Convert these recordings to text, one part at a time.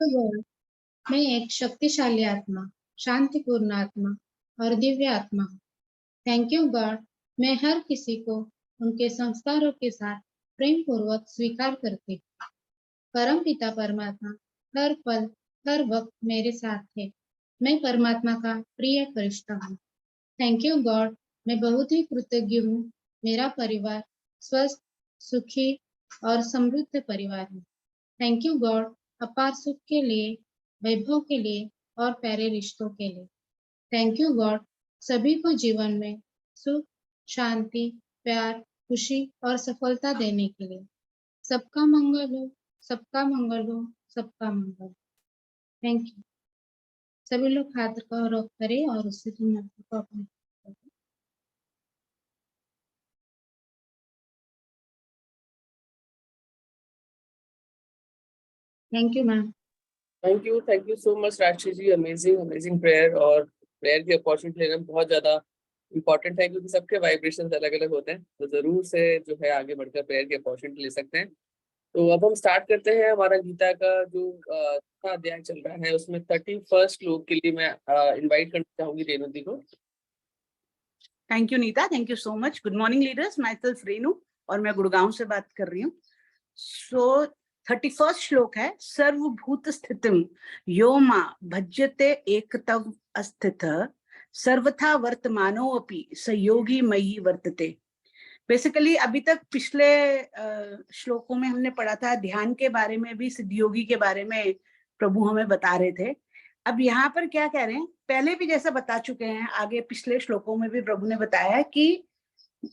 तो गॉड, मैं एक शक्तिशाली आत्मा, शांतिपूर्ण आत्मा और दिव्य आत्मा हूँ। थैंक यू गॉड, मैं हर किसी को उनके संस्कारों के साथ प्रेम पूर्वक स्वीकार करती हूँ। परम पिता परमात्मा हर पल हर वक्त मेरे साथ है। मैं परमात्मा का प्रिय फरिश्ता हूँ। थैंक यू गॉड, मैं बहुत ही कृतज्ञ हूँ। मेरा परिवार स्वस्थ, सुखी और समृद्ध परिवार है। थैंक यू गॉड, अपार सुख के लिए, वैभव के लिए और प्यारे रिश्तों के लिए। थैंक यू गॉड, सभी को जीवन में सुख, शांति, प्यार, खुशी और सफलता देने के लिए। सबका मंगल हो, सबका मंगल हो, सबका मंगल। Thank you. सभी लोग हाथ को रख करें और उससे तुम को अपने। Thank you ma'am. Thank you so much Rashi ji. Amazing amazing prayer. और प्रेयर की अपॉर्चुनिटी लेना बहुत ज्यादा इंपॉर्टेंट है, क्योंकि सबके वाइब्रेशंस अलग अलग होते हैं। तो जरूर से जो है आगे बढ़कर प्रेयर की अपॉर्चुनिटी ले सकते हैं। तो अब हम स्टार्ट करते हैं। हमारा गीता का जो अध्याय चल रहा है, उसमें 31st श्लोक के लिए मैं इनवाइट करना चाहूंगी रेणु दी को। Thank you Neeta, thank you so much. Good morning leaders, myself Renu और मैं गुड़गांव से बात कर रही हूँ। सो 31st श्लोक है, सर्वभूत स्थितिम यो मा भज्यते एकतव अस्थित सर्वथा वर्तमानो अपि सयोगी मयि वर्तते। बेसिकली अभी तक पिछले श्लोकों में हमने पढ़ा था ध्यान के बारे में भी, सिद्ध योगी के बारे में प्रभु हमें बता रहे थे। अब यहाँ पर क्या कह रहे हैं, पहले भी जैसा बता चुके हैं, आगे पिछले श्लोकों में भी प्रभु ने बताया कि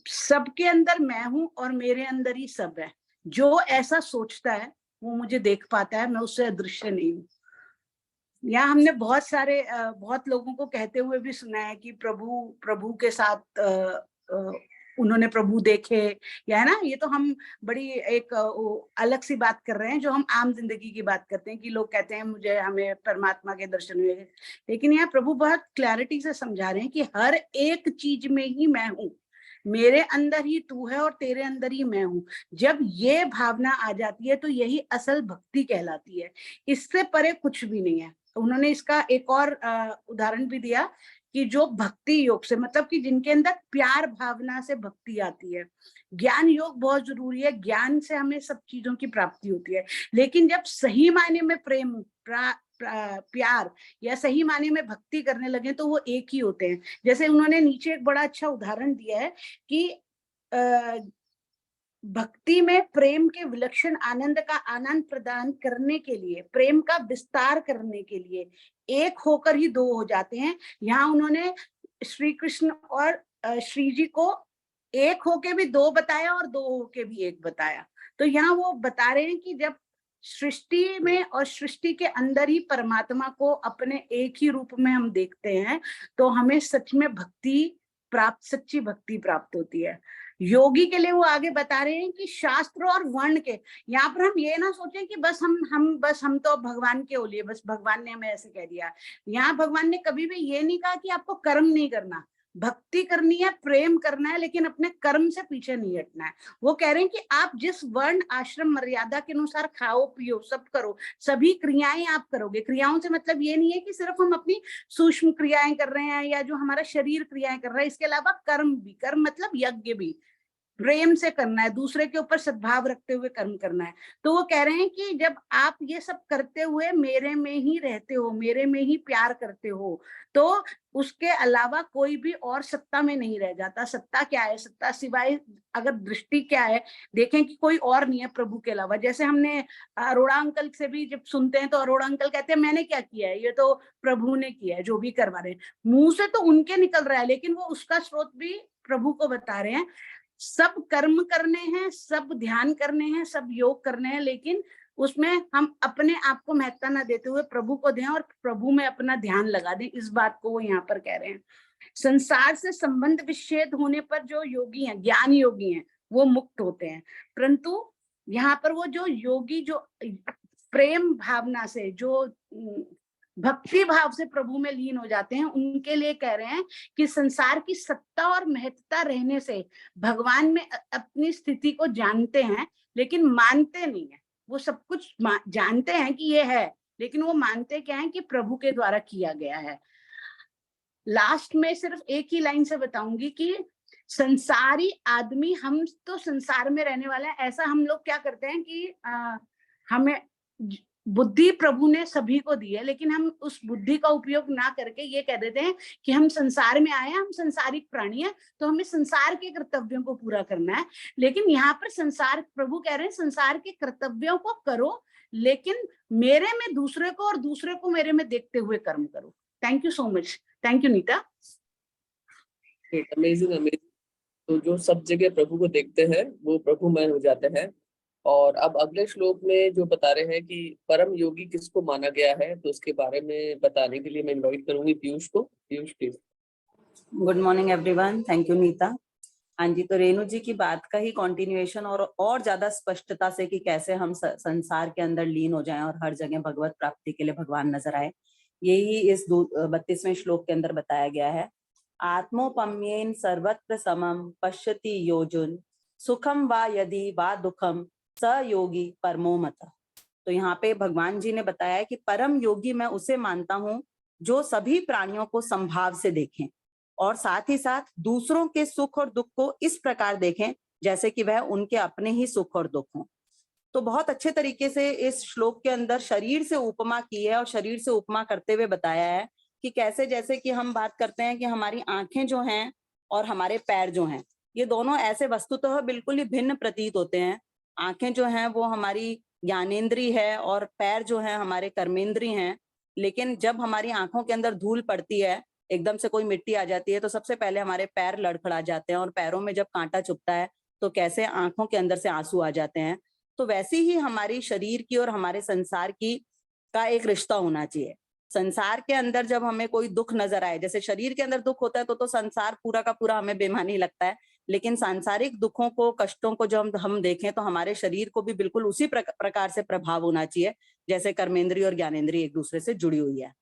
सबके अंदर मैं हूं और मेरे अंदर ही सब है। जो ऐसा सोचता है वो मुझे देख पाता है, मैं उससे अदृश्य नहीं हूँ। यहाँ हमने बहुत लोगों को कहते हुए भी सुना है कि प्रभु के साथ उन्होंने प्रभु देखे, या है ना। ये तो हम बड़ी एक अलग सी बात कर रहे हैं, जो हम आम जिंदगी की बात करते हैं कि लोग कहते हैं हमें परमात्मा के दर्शन हुए। लेकिन यहाँ प्रभु बहुत क्लैरिटी से समझा रहे हैं कि हर एक चीज में ही मैं हूँ, मेरे अंदर ही तू है और तेरे अंदर ही मैं हूँ। जब ये भावना आ जाती है तो यही असल भक्ति कहलाती है, इससे परे कुछ भी नहीं है। उन्होंने इसका एक और उदाहरण भी दिया कि जो भक्ति योग से, मतलब कि जिनके अंदर प्यार भावना से भक्ति आती है। ज्ञान योग बहुत जरूरी है, ज्ञान से हमें सब चीजों की प्राप्ति होती है, लेकिन जब सही मायने में प्रेम प्यार या सही मायने में भक्ति करने लगे तो वो एक ही होते हैं। जैसे उन्होंने नीचे एक बड़ा अच्छा उदाहरण दिया है कि भक्ति में प्रेम के विलक्षण आनंद का आनंद प्रदान करने के लिए, प्रेम का विस्तार करने के लिए एक होकर ही दो हो जाते हैं। यहाँ उन्होंने श्री कृष्ण और श्री जी को एक होके भी दो बताया और दो होके भी एक बताया। तो यहाँ वो बता रहे हैं कि जब सृष्टि में और सृष्टि के अंदर ही परमात्मा को अपने एक ही रूप में हम देखते हैं, तो हमें सच में सच्ची भक्ति प्राप्त होती है। योगी के लिए वो आगे बता रहे हैं कि शास्त्र और वर्ण के, यहाँ पर हम ये ना सोचें कि बस हम तो भगवान के ओलिए, बस भगवान ने हमें ऐसे कह दिया। यहाँ भगवान ने कभी भी ये नहीं कहा कि आपको कर्म नहीं करना, भक्ति करनी है, प्रेम करना है, लेकिन अपने कर्म से पीछे नहीं हटना है। वो कह रहे हैं कि आप जिस वर्ण आश्रम मर्यादा के अनुसार खाओ पियो सब करो, सभी क्रियाएं आप करोगे। क्रियाओं से मतलब ये नहीं है कि सिर्फ हम अपनी सूक्ष्म क्रियाएं कर रहे हैं या जो हमारा शरीर क्रियाएं कर रहा है, इसके अलावा कर्म भी, कर्म मतलब यज्ञ भी प्रेम से करना है, दूसरे के ऊपर सद्भाव रखते हुए कर्म करना है। तो वो कह रहे हैं कि जब आप ये सब करते हुए मेरे में ही रहते हो, मेरे में ही प्यार करते हो, तो उसके अलावा कोई भी और सत्ता में नहीं रह जाता। सत्ता क्या है? सत्ता सिवाय, अगर दृष्टि क्या है, देखें कि कोई और नहीं है प्रभु के अलावा। जैसे हमने अरोड़ा अंकल से भी जब सुनते हैं तो अरोड़ा अंकल कहते हैं मैंने क्या किया है, ये तो प्रभु ने किया है, जो भी करवा रहे हैं। मुंह से तो उनके निकल रहा है, लेकिन वो उसका स्रोत भी प्रभु को बता रहे हैं। सब कर्म करने हैं, सब ध्यान करने हैं, सब योग करने हैं, लेकिन उसमें हम अपने आप को महत्ता ना देते हुए प्रभु को दें और प्रभु में अपना ध्यान लगा दें। इस बात को वो यहाँ पर कह रहे हैं। संसार से संबंध विच्छेद होने पर जो योगी हैं, ज्ञान योगी हैं, वो मुक्त होते हैं। परंतु यहाँ पर वो जो योगी जो प्रेम भावना से, जो भक्ति भाव से प्रभु में लीन हो जाते हैं, उनके लिए कह रहे हैं कि संसार की सत्ता और महत्ता रहने से भगवान में अपनी स्थिति को जानते हैं, लेकिन मानते नहीं है। वो सब कुछ जानते हैं कि ये है, लेकिन वो मानते क्या है कि प्रभु के द्वारा किया गया है। लास्ट में सिर्फ एक ही लाइन से बताऊंगी कि संसारी आदमी, हम तो संसार में रहने वाला है, ऐसा हम लोग क्या करते हैं कि हमें बुद्धि प्रभु ने सभी को दी है, लेकिन हम उस बुद्धि का उपयोग ना करके ये कह देते हैं कि हम संसार में आए हैं, हम संसारिक प्राणी हैं, तो हमें संसार के कर्तव्यों को पूरा करना है। लेकिन यहाँ पर संसार, प्रभु कह रहे हैं संसार के कर्तव्यों को करो, लेकिन मेरे में दूसरे को और दूसरे को मेरे में देखते हुए कर्म करो। Thank you so much. Thank you Neeta. Amazing amazing. तो जो सब जगह प्रभु को देखते हैं वो प्रभुमय हो जाते हैं। और अब अगले श्लोक में जो बता रहे हैं कि परम योगी किसको माना गया है, तो उसके बारे में बताने के लिए मैं इनवाइट करूंगी पीयूष को। Piyush please. Good morning everyone. Thank you Neeta. हाँ जी, तो रेणु जी की बात का ही कंटिन्यूएशन और ज्यादा स्पष्टता से कि कैसे हम संसार के अंदर लीन हो जाएं और हर जगह भगवत प्राप्ति के लिए भगवान नजर आए, यही इस 32वें श्लोक के अंदर बताया गया है। आत्मोपम्येन सर्वत्र समम पश्यति योजुन सुखम वा यदि वा दुखम स योगी परमो मत। तो यहाँ पे भगवान जी ने बताया है कि परम योगी मैं उसे मानता हूँ जो सभी प्राणियों को संभाव से देखें और साथ ही साथ दूसरों के सुख और दुख को इस प्रकार देखें जैसे कि वह उनके अपने ही सुख और दुख हों। तो बहुत अच्छे तरीके से इस श्लोक के अंदर शरीर से उपमा की है और शरीर से उपमा करते हुए बताया है कि कैसे, जैसे कि हम बात करते हैं कि हमारी आंखें जो हैं और हमारे पैर जो हैं, ये दोनों ऐसे वस्तुतः बिल्कुल ही भिन्न प्रतीत होते हैं। आंखें जो हैं वो हमारी ज्ञानेंद्री है और पैर जो हैं हमारे कर्मेंद्री हैं। लेकिन जब हमारी आंखों के अंदर धूल पड़ती है, एकदम से कोई मिट्टी आ जाती है, तो सबसे पहले हमारे पैर लड़खड़ा जाते हैं और पैरों में जब कांटा चुभता है तो कैसे आंखों के अंदर से आंसू आ जाते हैं। तो वैसे ही हमारी शरीर की और हमारे संसार की का एक रिश्ता होना चाहिए। संसार के अंदर जब हमें कोई दुख नजर आए, जैसे शरीर के अंदर दुख होता है तो संसार पूरा का पूरा हमें बेमानी लगता है, लेकिन सांसारिक दुखों को, कष्टों को जब हम देखें तो हमारे शरीर को भी बिल्कुल उसी प्रकार से प्रभाव होना चाहिए जैसे कर्मेंद्री और ज्ञानेंद्री एक दूसरे से जुड़ी हुई है।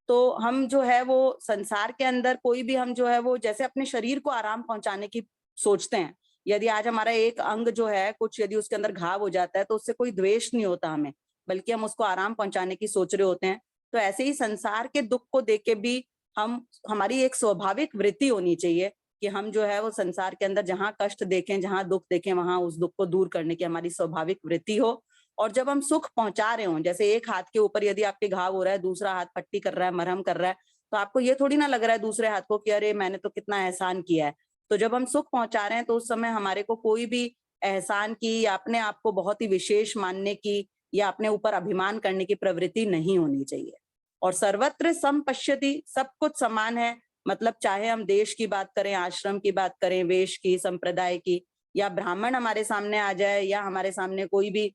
तो हम जो है वो संसार के अंदर कोई भी हम जो है वो जैसे अपने शरीर को आराम पहुंचाने की सोचते हैं। यदि आज हमारा एक अंग जो है कुछ, यदि उसके अंदर घाव हो जाता है तो उससे कोई द्वेष नहीं होता हमें, बल्कि हम उसको आराम पहुंचाने की सोच रहे होते हैं। तो ऐसे ही संसार के दुख को देख के भी हमारी एक स्वाभाविक वृत्ति होनी चाहिए कि हम जो है वो संसार के अंदर जहाँ कष्ट देखें, जहाँ दुख देखें, वहां उस दुख को दूर करने की हमारी स्वाभाविक वृत्ति हो। और जब हम सुख पहुंचा रहे हों, जैसे एक हाथ के ऊपर यदि आपके घाव हो रहा है, दूसरा हाथ पट्टी कर रहा है, मरहम कर रहा है, तो आपको ये थोड़ी ना लग रहा है दूसरे हाथ को कि अरे मैंने तो कितना एहसान किया है। तो जब हम सुख पहुंचा रहे हैं तो उस समय हमारे को कोई भी एहसान की या अपने आप को बहुत ही विशेष मानने की या अपने ऊपर अभिमान करने की प्रवृत्ति नहीं होनी चाहिए। और सर्वत्र संपश्यति, सब कुछ समान है, मतलब चाहे हम देश की बात करें, आश्रम की बात करें, वेश की, संप्रदाय की, या ब्राह्मण हमारे सामने आ जाए या हमारे सामने कोई भी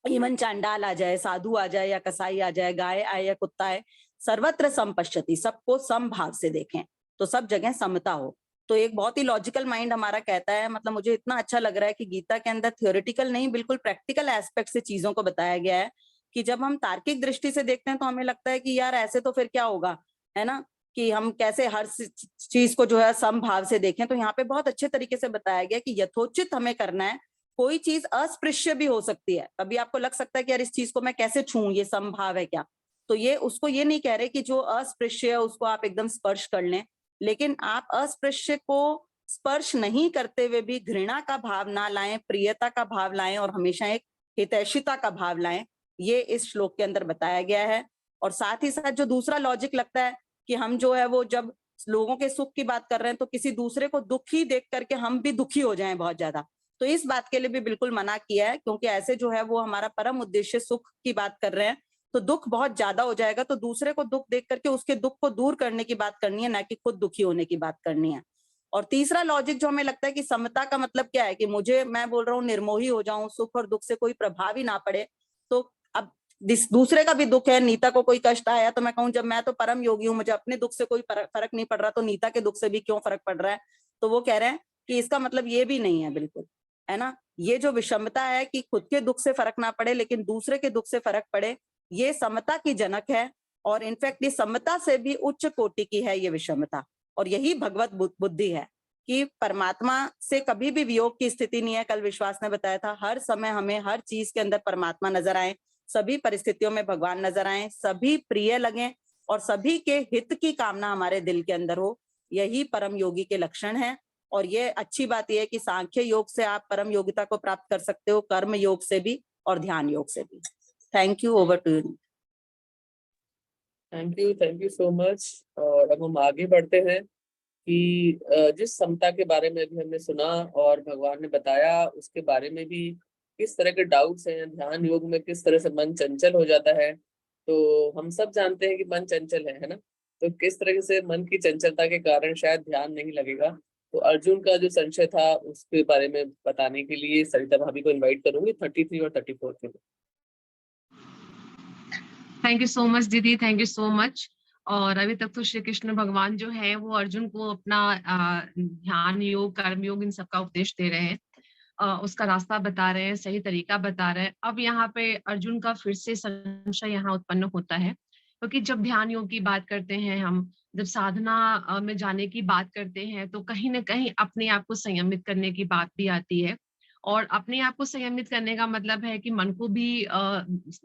इवन चांडाल आ जाए, साधु आ जाए या कसाई आ जाए, गाय आए या कुत्ता आए, सर्वत्र संपश्यति, सबको समभाव से देखें तो सब जगह समता हो। तो एक बहुत ही लॉजिकल माइंड हमारा कहता है, मतलब मुझे इतना अच्छा लग रहा है कि गीता के अंदर थियोरेटिकल नहीं बिल्कुल प्रैक्टिकल एस्पेक्ट से चीजों को बताया गया है कि जब हम तार्किक दृष्टि से देखते हैं तो हमें लगता है कि यार ऐसे तो फिर क्या होगा, है ना, कि हम कैसे हर चीज को जो है समभाव से देखें। तो यहाँ पे बहुत अच्छे तरीके से बताया गया कि यथोचित हमें करना है। कोई चीज अस्पृश्य भी हो सकती है, कभी आपको लग सकता है कि यार इस चीज को मैं कैसे छूऊं, ये संभाव है क्या, तो ये उसको ये नहीं कह रहे कि जो अस्पृश्य है उसको आप एकदम स्पर्श कर लें, लेकिन आप अस्पृश्य को स्पर्श नहीं करते हुए भी घृणा का भाव ना लाएं, प्रियता का भाव लाएं और हमेशा एक हितैषिता का भाव लाएं। ये इस श्लोक के अंदर बताया गया है। और साथ ही साथ जो दूसरा लॉजिक लगता है कि हम जो है वो जब लोगों के सुख की बात कर रहे हैं तो किसी दूसरे को दुखी देख करके हम भी दुखी हो जाएं बहुत ज्यादा, तो इस बात के लिए भी बिल्कुल मना किया है, क्योंकि ऐसे जो है वो हमारा परम उद्देश्य सुख की बात कर रहे हैं तो दुख बहुत ज्यादा हो जाएगा। तो दूसरे को दुख देख करके उसके दुख को दूर करने की बात करनी है, ना कि खुद दुखी होने की बात करनी है। और तीसरा लॉजिक जो हमें लगता है कि समता का मतलब क्या है कि मैं बोल रहा हूँ निर्मोही हो जाऊं, सुख और दुख से कोई प्रभाव ही ना पड़े। तो अब दूसरे का भी दुख है, नीता को कोई कष्ट आया तो मैं कहूँ जब मैं तो परम योगी हूँ, मुझे अपने दुख से कोई फर्क नहीं पड़ रहा, तो नीता के दुख से भी क्यों फर्क पड़ रहा है। तो वो कह रहे हैं कि इसका मतलब ये भी नहीं है बिल्कुल, है ना। ये जो विषमता है कि खुद के दुख से फर्क ना पड़े लेकिन दूसरे के दुख से फर्क पड़े, ये समता की जनक है। और इनफैक्ट ये समता से भी उच्च कोटि की है ये विषमता। और यही भगवत बुद्धि है कि परमात्मा से कभी भी वियोग की स्थिति नहीं है। कल विश्वास ने बताया था हर समय हमें हर चीज के अंदर परमात्मा नजर आए, सभी परिस्थितियों में भगवान नजर आए, सभी प्रिय लगें और सभी के हित की कामना हमारे दिल के अंदर हो। यही परम योगी के लक्षण है। और ये अच्छी बात यह है कि सांख्य योग से आप परम योगिता को प्राप्त कर सकते हो, कर्म योग से भी और ध्यान योग से भी। Thank you, over to you. Thank you so much. और अब हम आगे बढ़ते हैं कि जिस समता के बारे में भी हमने सुना और भगवान ने बताया, उसके बारे में भी किस तरह के डाउट्स हैं, ध्यान योग में किस तरह से मन चंचल हो जाता है। तो हम सब जानते हैं कि मन चंचल है ना। तो किस तरह से मन की चंचलता के कारण शायद ध्यान नहीं लगेगा। तो अर्जुन का जो संशय था उसके बारे में बताने के लिए सरिता भाभी को इनवाइट करूंगी 33 और 34 के लिए। थैंक यू सो मच दीदी, थैंक यू सो मच। और अभी तक तो श्री कृष्ण भगवान जो है वो अर्जुन को अपना ध्यान योग, कर्म योग, इन सब का उपदेश दे रहे हैं, उसका रास्ता बता रहे हैं, सही तरीका बता रहे हैं। अब यहाँ पे अर्जुन का फिर से संशय यहाँ उत्पन्न होता है, क्योंकि जब ध्यान योग की बात करते हैं, हम जब साधना में जाने की बात करते हैं, तो कहीं ना कहीं अपने आप को संयमित करने की बात भी आती है। और अपने आप को संयमित करने का मतलब है कि मन को भी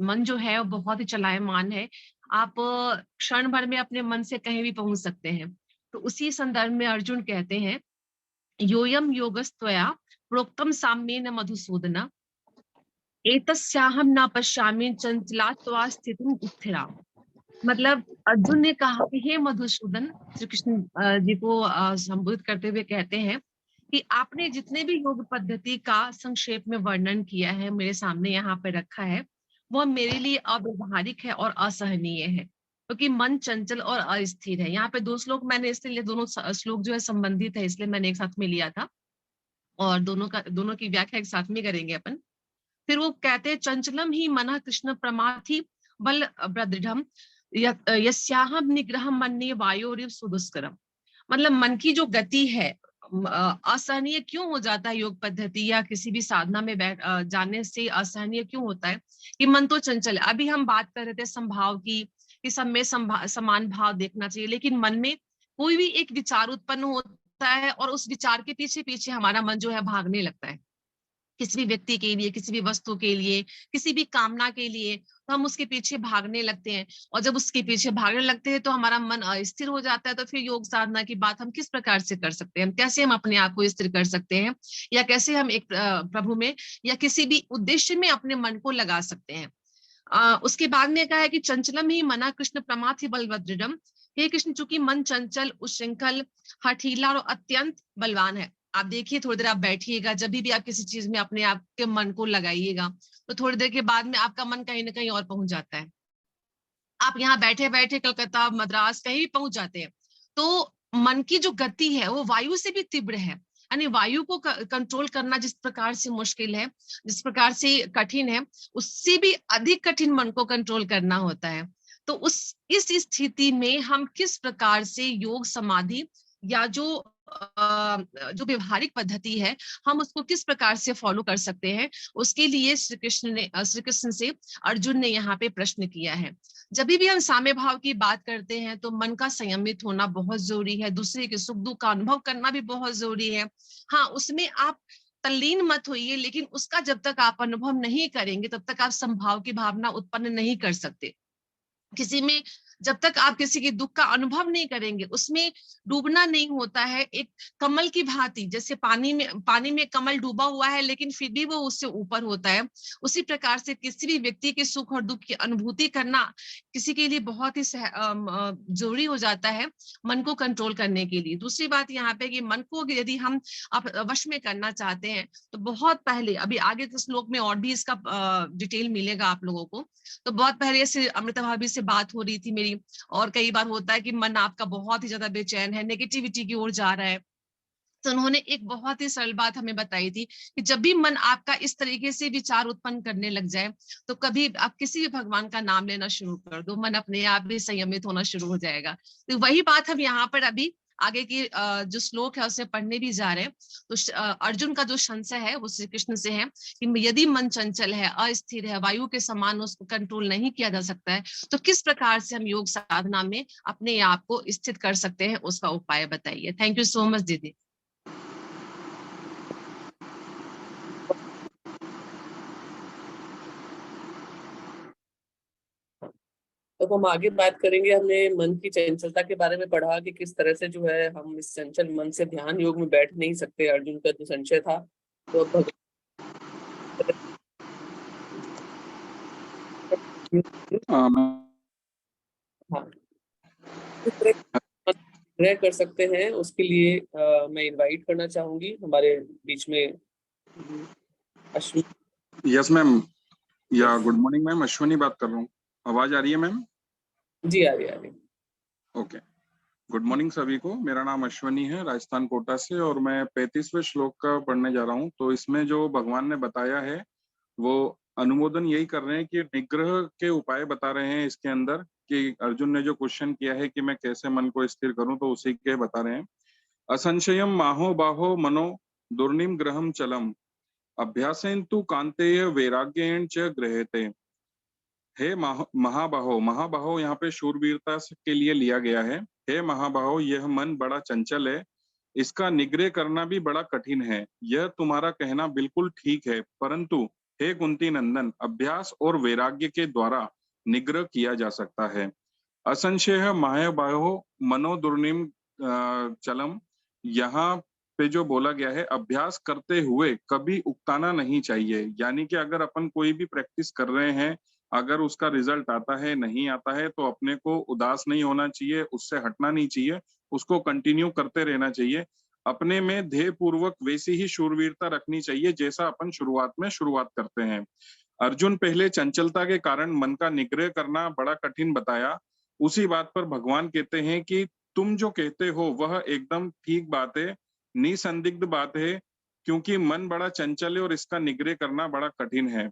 मन जो है वो बहुत ही चलायमान है। आप क्षण भर में अपने मन से कहीं भी पहुंच सकते हैं। तो उसी संदर्भ में अर्जुन कहते हैं, योयम योगस्त्वया प्रोक्तम साम्येन मधुसूदन एतस्याहम न पश्यामि चंचलात्वा स्थितिम स्थिरा। मतलब अर्जुन ने कहा कि हे मधुसूदन, श्री कृष्ण जी को संबोधित करते हुए कहते हैं कि आपने जितने भी योग पद्धति का संक्षेप में वर्णन किया है, मेरे सामने यहाँ पे रखा है, वह मेरे लिए अव्यवहारिक है और असहनीय है, क्योंकि मन चंचल और अस्थिर है। यहाँ पे दो श्लोक मैंने इसलिए, दोनों श्लोक जो है संबंधित है, इसलिए मैंने एक साथ में लिया था और दोनों की व्याख्या एक साथ में करेंगे अपन। फिर वो कहते हैं, चंचलम ही मनः कृष्ण प्रमाथि बल दृढ़म यस्याहम निग्रहम मन्ये वायोरिव सुदुष्करम। मतलब मन की जो गति है असहनीय क्यों हो जाता है योग पद्धति या किसी भी साधना में जाने से असहनीय क्यों होता है कि मन तो चंचल है। अभी हम बात कर रहे थे संभाव की, कि सब में समान भाव देखना चाहिए, लेकिन मन में कोई भी एक विचार उत्पन्न होता है और उस विचार के पीछे पीछे हमारा मन जो है भागने लगता है, किसी भी व्यक्ति के लिए, किसी भी वस्तु के लिए, किसी भी कामना के लिए, तो हम उसके पीछे भागने लगते हैं। और जब उसके पीछे भागने लगते हैं तो हमारा मन अस्थिर हो जाता है। तो फिर योग साधना की बात हम किस प्रकार से कर सकते हैं, कैसे हम अपने आप को स्थिर कर सकते हैं, या कैसे हम एक प्रभु में या किसी भी उद्देश्य में अपने मन को लगा सकते हैं। उसके बाद में कहा है कि चंचलम ही मना कृष्ण प्रमाथि बलवदृढ़म। हे कृष्ण, चूंकि मन चंचल, उच्छृंखल, हठीला और अत्यंत बलवान है। आप देखिए, थोड़ी देर आप बैठिएगा, जब भी आप किसी चीज में अपने आप के मन को लगाइएगा, तो थोड़ी देर के बाद में आपका मन कहीं ना कहीं और पहुंच जाता है। आप यहाँ बैठे बैठे कलकत्ता, मद्रास, कहीं भी पहुंच जाते हैं। तो मन की जो गति है वो वायु से भी तीव्र है। यानी वायु को कंट्रोल करना जिस प्रकार से मुश्किल है, जिस प्रकार से कठिन है, उससे भी अधिक कठिन मन को कंट्रोल करना होता है। तो इस स्थिति में हम किस प्रकार से योग समाधि या जो व्यवहारिक पद्धति है, हम उसको किस प्रकार से फॉलो कर सकते हैं, उसके लिए श्री कृष्ण से अर्जुन ने यहाँ पे प्रश्न किया है। जब भी हम साम्य भाव की बात करते हैं तो मन का संयमित होना बहुत जरूरी है, दूसरे के सुख दुख का अनुभव करना भी बहुत जरूरी है। हाँ, उसमें आप तल्लीन मत होइए, लेकिन उसका जब तक आप अनुभव नहीं करेंगे तब तक आप संभाव की भावना उत्पन्न नहीं कर सकते। किसी में जब तक आप किसी के दुख का अनुभव नहीं करेंगे, उसमें डूबना नहीं होता है। एक कमल की भांति, जैसे पानी में कमल डूबा हुआ है लेकिन फिर भी वो उससे ऊपर होता है, उसी प्रकार से किसी भी व्यक्ति के सुख और दुख की अनुभूति करना किसी के लिए बहुत ही जरूरी हो जाता है मन को कंट्रोल करने के लिए। दूसरी बात यहाँ पे कि मन को यदि हम वश में करना चाहते हैं तो बहुत पहले, अभी आगे के श्लोक में और भी इसका डिटेल मिलेगा आप लोगों को। तो बहुत पहले से अमृता भाभी से बात हो रही थी मेरी, और कई बार होता है कि मन आपका बहुत ही ज्यादा बेचैन है, नेगेटिविटी की ओर जा रहा है, तो उन्होंने एक बहुत ही सरल बात हमें बताई थी कि जब भी मन आपका इस तरीके से विचार उत्पन्न करने लग जाए तो कभी आप किसी भी भगवान का नाम लेना शुरू कर दो, मन अपने आप भी संयमित होना शुरू हो जाएगा। तो वही बात हम यहाँ पर अभी आगे की जो श्लोक है उसे पढ़ने भी जा रहे हैं। तो अर्जुन का जो संशय है वो श्री कृष्ण से है कि यदि मन चंचल है, अस्थिर है, वायु के समान उसको कंट्रोल नहीं किया जा सकता है, तो किस प्रकार से हम योग साधना में अपने आप को स्थित कर सकते हैं, उसका उपाय बताइए। थैंक यू सो मच दीदी। तो हम आगे बात करेंगे। हमने मन की चंचलता के बारे में पढ़ा कि किस तरह से जो है हम इस चंचल मन से ध्यान योग में बैठ नहीं सकते, अर्जुन का जो संशय था। तो अब हाँ, किस तरह मन ग्रह कर सकते हैं उसके लिए मैं इनवाइट करना चाहूंगी हमारे बीच में अश्विनी। यस मैम, या गुड मॉर्निंग मैम, अश्विनी बात कर रहा हूँ। आवाज आ रही है मैम? जी आ रही है। ओके, गुड मॉर्निंग सभी को। मेरा नाम अश्विनी है, राजस्थान कोटा से, और मैं 35वें श्लोक का पढ़ने जा रहा हूँ। तो इसमें जो भगवान ने बताया है वो अनुमोदन यही कर रहे हैं कि निग्रह के उपाय बता रहे हैं इसके अंदर, कि अर्जुन ने जो क्वेश्चन किया है कि मैं कैसे मन को स्थिर करूं, तो उसी के बता रहे हैं। असंशयम माहो बाहो मनो दुर्निम ग्रहम चलम अभ्यासेन तु कांतेय वैराग्येण च गृह्यते। हे महाबाहो, महाबाहो यहाँ पे शूरवीरता के लिए लिया गया है। हे महाबाहो, यह मन बड़ा चंचल है, इसका निग्रह करना भी बड़ा कठिन है। यह तुम्हारा कहना बिल्कुल ठीक है, परंतु हे कुंती नंदन, अभ्यास और वैराग्य के द्वारा निग्रह किया जा सकता है। असंशय महाबाहो मनो दुर्निम चलम, यहाँ पे जो बोला गया है, अभ्यास करते हुए कभी उकताना नहीं चाहिए। यानी कि अगर अपन कोई भी प्रैक्टिस कर रहे हैं, अगर उसका रिजल्ट आता है नहीं आता है, तो अपने को उदास नहीं होना चाहिए, उससे हटना नहीं चाहिए, उसको कंटिन्यू करते रहना चाहिए। अपने में ध्येय पूर्वक वैसी ही शूरवीरता रखनी चाहिए जैसा अपन शुरुआत करते हैं। अर्जुन पहले चंचलता के कारण मन का निग्रह करना बड़ा कठिन बताया। उसी बात पर भगवान कहते हैं कि तुम जो कहते हो वह एकदम ठीक बात है, निसंदिग्ध बात है, क्योंकि मन बड़ा चंचल है और इसका निग्रह करना बड़ा कठिन है।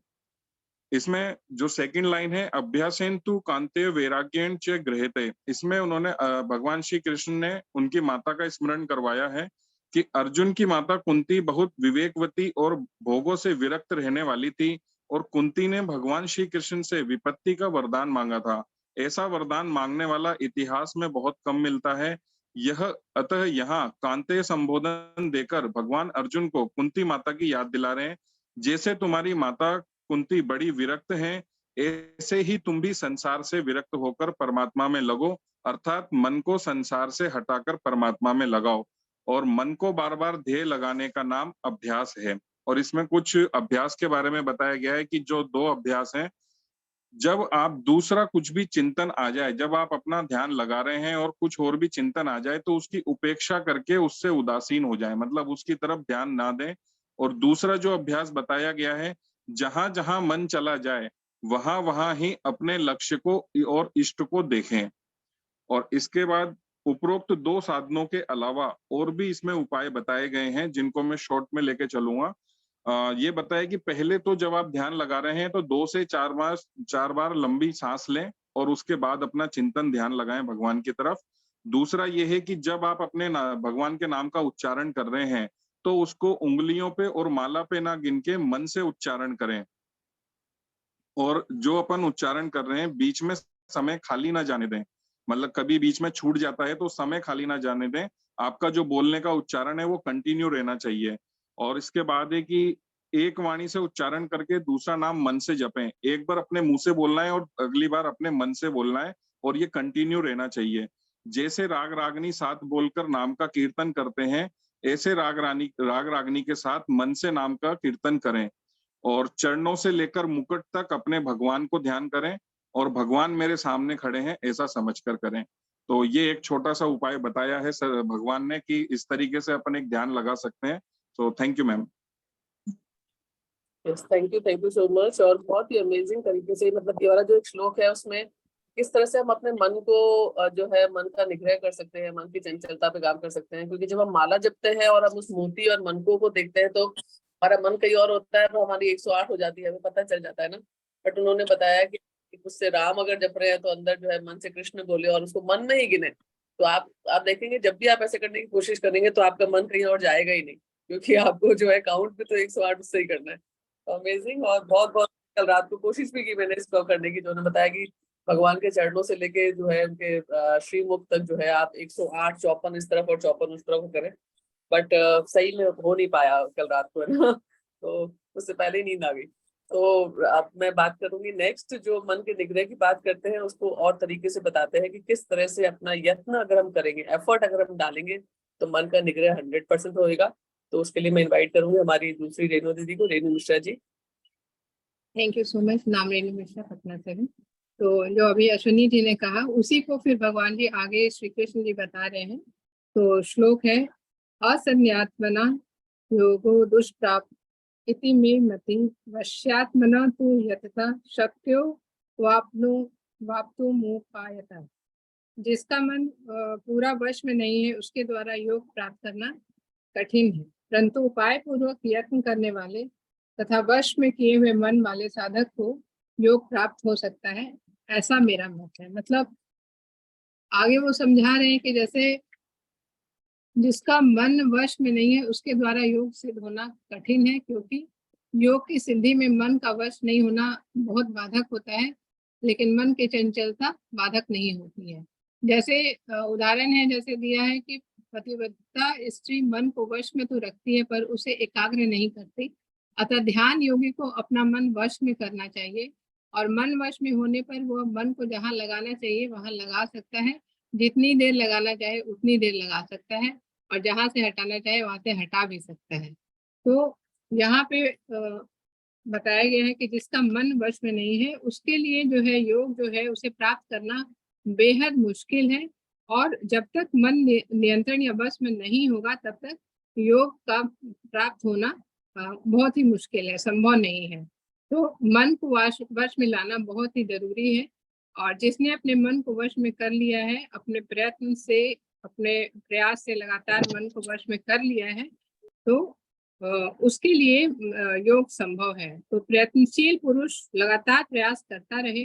इसमें जो सेकंड लाइन है, अभ्यासेन तु कांते वैराग्येण च गृह्यते, इसमें उन्होंने भगवान श्री कृष्ण ने उनकी माता का स्मरण करवाया है कि अर्जुन की माता कुंती बहुत विवेकवती और भोगों से विरक्त रहने वाली थी, और कुंती ने भगवान श्री कृष्ण से विपत्ति का वरदान मांगा था। ऐसा वरदान मांगने वाला इतिहास में बहुत कम मिलता है। यह अतः यहाँ कांते संबोधन देकर भगवान अर्जुन को कुंती माता की याद दिला रहे हैं। जैसे तुम्हारी माता कुंती बड़ी विरक्त हैं, ऐसे ही तुम भी संसार से विरक्त होकर परमात्मा में लगो, अर्थात मन को संसार से हटाकर परमात्मा में लगाओ। और मन को बार बार ध्येय लगाने का नाम अभ्यास है। और इसमें कुछ अभ्यास के बारे में बताया गया है कि जो 2 अभ्यास हैं, जब आप दूसरा कुछ भी चिंतन आ जाए, जब आप अपना ध्यान लगा रहे हैं और कुछ और भी चिंतन आ जाए, तो उसकी उपेक्षा करके उससे उदासीन हो जाए, मतलब उसकी तरफ ध्यान ना दें। और दूसरा जो अभ्यास बताया गया है, जहां जहां मन चला जाए वहां वहां ही अपने लक्ष्य को और इष्ट को देखें। और इसके बाद उपरोक्त 2 साधनों के अलावा और भी इसमें उपाय बताए गए हैं, जिनको मैं शॉर्ट में लेके चलूंगा। ये बताया कि पहले तो जब आप ध्यान लगा रहे हैं तो 2 से 4 बार लंबी सांस लें और उसके बाद अपना चिंतन ध्यान लगाएं भगवान की तरफ। दूसरा ये है कि जब आप अपने भगवान के नाम का उच्चारण कर रहे हैं, तो उसको उंगलियों पे और माला पे ना गिन के मन से उच्चारण करें। और जो अपन उच्चारण कर रहे हैं, बीच में समय खाली ना जाने दें, मतलब कभी बीच में छूट जाता है तो समय खाली ना जाने दें। आपका जो बोलने का उच्चारण है वो कंटिन्यू रहना चाहिए। और इसके बाद है कि एक वाणी से उच्चारण करके दूसरा नाम मन से जपें। एक बार अपने मुंह से बोलना है और अगली बार अपने मन से बोलना है, और ये कंटिन्यू रहना चाहिए। जैसे राग रागनी साथ बोलकर नाम का कीर्तन करते हैं, ऐसे राग रागनी के साथ मन से नाम का कीर्तन करें। और चरणों से लेकर मुकुट तक अपने भगवान को ध्यान करें, और भगवान मेरे सामने खड़े हैं ऐसा समझकर करें। तो ये एक छोटा सा उपाय बताया है सर भगवान ने, कि इस तरीके से अपन एक ध्यान लगा सकते हैं। तो thank you ma'am. Yes, thank you so much. और बहुत ही अमेजिंग तरीके से, मतलब ये वाला जो एक श्लोक है उसमें किस तरह से हम अपने मन को जो है मन का निग्रह कर सकते हैं, मन की चंचलता पे काम कर सकते हैं। क्योंकि जब हम माला जपते हैं और हम उस मूर्ति और मन को देखते हैं, तो हमारा मन कहीं और होता है, तो हमारी 108 हो जाती है, हमें पता चल जाता है ना। बट उन्होंने बताया कि उससे राम अगर जप रहे हैं तो अंदर जो है मन से कृष्ण बोले और उसको मन में ही गिने। तो आप देखेंगे जब भी आप ऐसे करने की कोशिश करेंगे तो आपका मन कहीं और जाएगा ही नहीं, क्योंकि आपको जो है काउंट भी तो 108 उससे ही करना है। अमेजिंग। और बहुत बहुत कल रात को कोशिश भी की मैंने इसको करने की, जो उन्होंने बताया कि भगवान के चरणों से लेके जो है उनके श्रीमुख तक जो है आप 108 54 इस तरफ और 54 उस तरफ करें। बट सही में हो नहीं पाया कल रात को, है ना। तो उससे पहले ही नींद आ गई। तो अब मैं बात करूंगी नेक्स्ट, जो मन के निग्रह की बात करते हैं उसको और तरीके से बताते हैं कि किस तरह से अपना यत्न अगर हम करेंगे, एफर्ट अगर हम डालेंगे तो मन का निग्रह 100% होएगा। तो उसके लिए मैं इनवाइट करूंगी हमारी दूसरी रेणु दीदी को, Renu Mishra ji. Thank you so much. नाम रेणु मिश्रा, पटना से हूँ। तो जो अभी अश्विनी जी ने कहा उसी को फिर भगवान जी आगे श्री कृष्ण जी बता रहे हैं। तो श्लोक है, असन्यात्मना योगो दुष्प्राप इति मे मति वश्यात्मना तु यतता शक्यो वाप्तु मोपायता। जिसका मन पूरा वश में नहीं है उसके द्वारा योग प्राप्त करना कठिन है, परंतु उपाय पूर्वक यत्न करने वाले तथा वश में किए हुए मन वाले साधक को योग प्राप्त हो सकता है, ऐसा मेरा मत है। मतलब आगे वो समझा रहे हैं कि जैसे जिसका मन वश में नहीं है उसके द्वारा योग सिद्ध होना कठिन है, क्योंकि योग की सिद्धि में मन का वश नहीं होना बहुत बाधक होता है, लेकिन मन की चंचलता बाधक नहीं होती है। जैसे उदाहरण है जैसे दिया है कि पतिव्रता स्त्री मन को वश में तो रखती है पर उसे एकाग्र नहीं करती, अतः ध्यान योगी को अपना मन वश में करना चाहिए और मन वश में होने पर वह मन को जहाँ लगाना चाहिए वहां लगा सकता है, जितनी देर लगाना चाहे उतनी देर लगा सकता है और जहां से हटाना चाहे वहां से हटा भी सकता है। तो यहाँ पे बताया गया है कि जिसका मन वश में नहीं है उसके लिए जो है योग जो है उसे प्राप्त करना बेहद मुश्किल है, और जब तक मन नियंत्रण या वश में नहीं होगा तब तक योग का प्राप्त होना बहुत ही मुश्किल है, संभव नहीं है। तो मन को वश में लाना बहुत ही जरूरी है, और जिसने अपने मन को वश में कर लिया है, अपने प्रयत्न से अपने प्रयास से लगातार मन को वश में कर लिया है, तो उसके लिए योग संभव है। तो प्रयत्नशील पुरुष लगातार प्रयास करता रहे,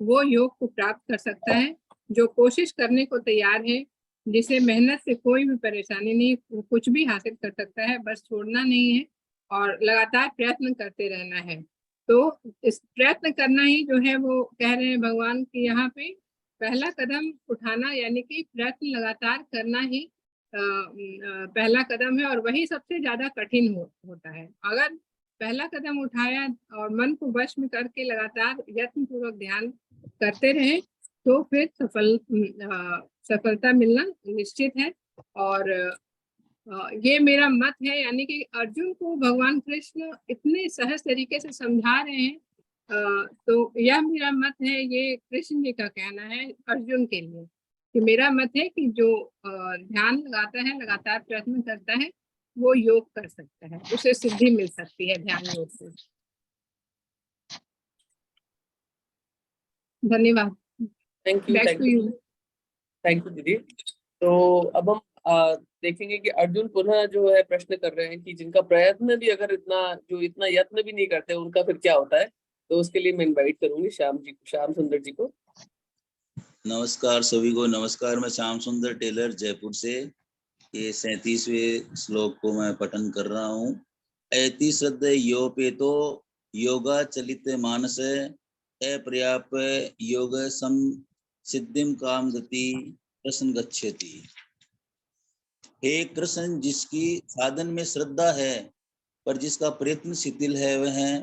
वो योग को प्राप्त कर सकता है। जो कोशिश करने को तैयार है, जिसे मेहनत से कोई भी परेशानी नहीं, वो कुछ भी हासिल कर सकता है, बस छोड़ना नहीं है और लगातार प्रयत्न करते रहना है। तो इस प्रयत्न करना ही जो है वो कह रहे हैं भगवान की यहाँ पे पहला कदम उठाना, यानी कि प्रयत्न लगातार करना ही पहला कदम है, और वही सबसे ज्यादा कठिन होता है। अगर पहला कदम उठाया और मन को वश में करके लगातार यत्न पूर्वक ध्यान करते रहे तो फिर सफलता मिलना निश्चित है। और ये मेरा मत है, यानी कि अर्जुन को भगवान कृष्ण इतने सहज तरीके से समझा रहे हैं, तो यह मेरा मत है, ये कृष्ण जी का कहना है अर्जुन के लिए कि मेरा मत है कि जो ध्यान लगाता है, लगातार प्रयत्न करता है, वो योग कर सकता है, उसे सिद्धि मिल सकती है ध्यान योग से। धन्यवाद। Thank you, back thank to you, you. Thank you दीदी। तो अब हम देखेंगे कि अर्जुन पुनः जो है प्रश्न कर रहे हैं कि जिनका प्रयत्न भी अगर इतना यत्न भी नहीं करते उनका फिर क्या होता है। तो उसके लिए मैं इनवाइट करूंगी श्याम सुंदर जी को। नमस्कार सभी को, नमस्कार। मैं श्याम सुंदर टेलर जयपुर से ये 37वें श्लोक को मैं पठन कर रहा हूँ। ऐति श्रद्धे योपेतो योगा चलित मानस अपर्याप योग सम सिद्धिम काम गति प्रसन्न गच्छति। हे कृष्ण, जिसकी साधन में श्रद्धा है पर जिसका प्रयत्न शिथिल है, वह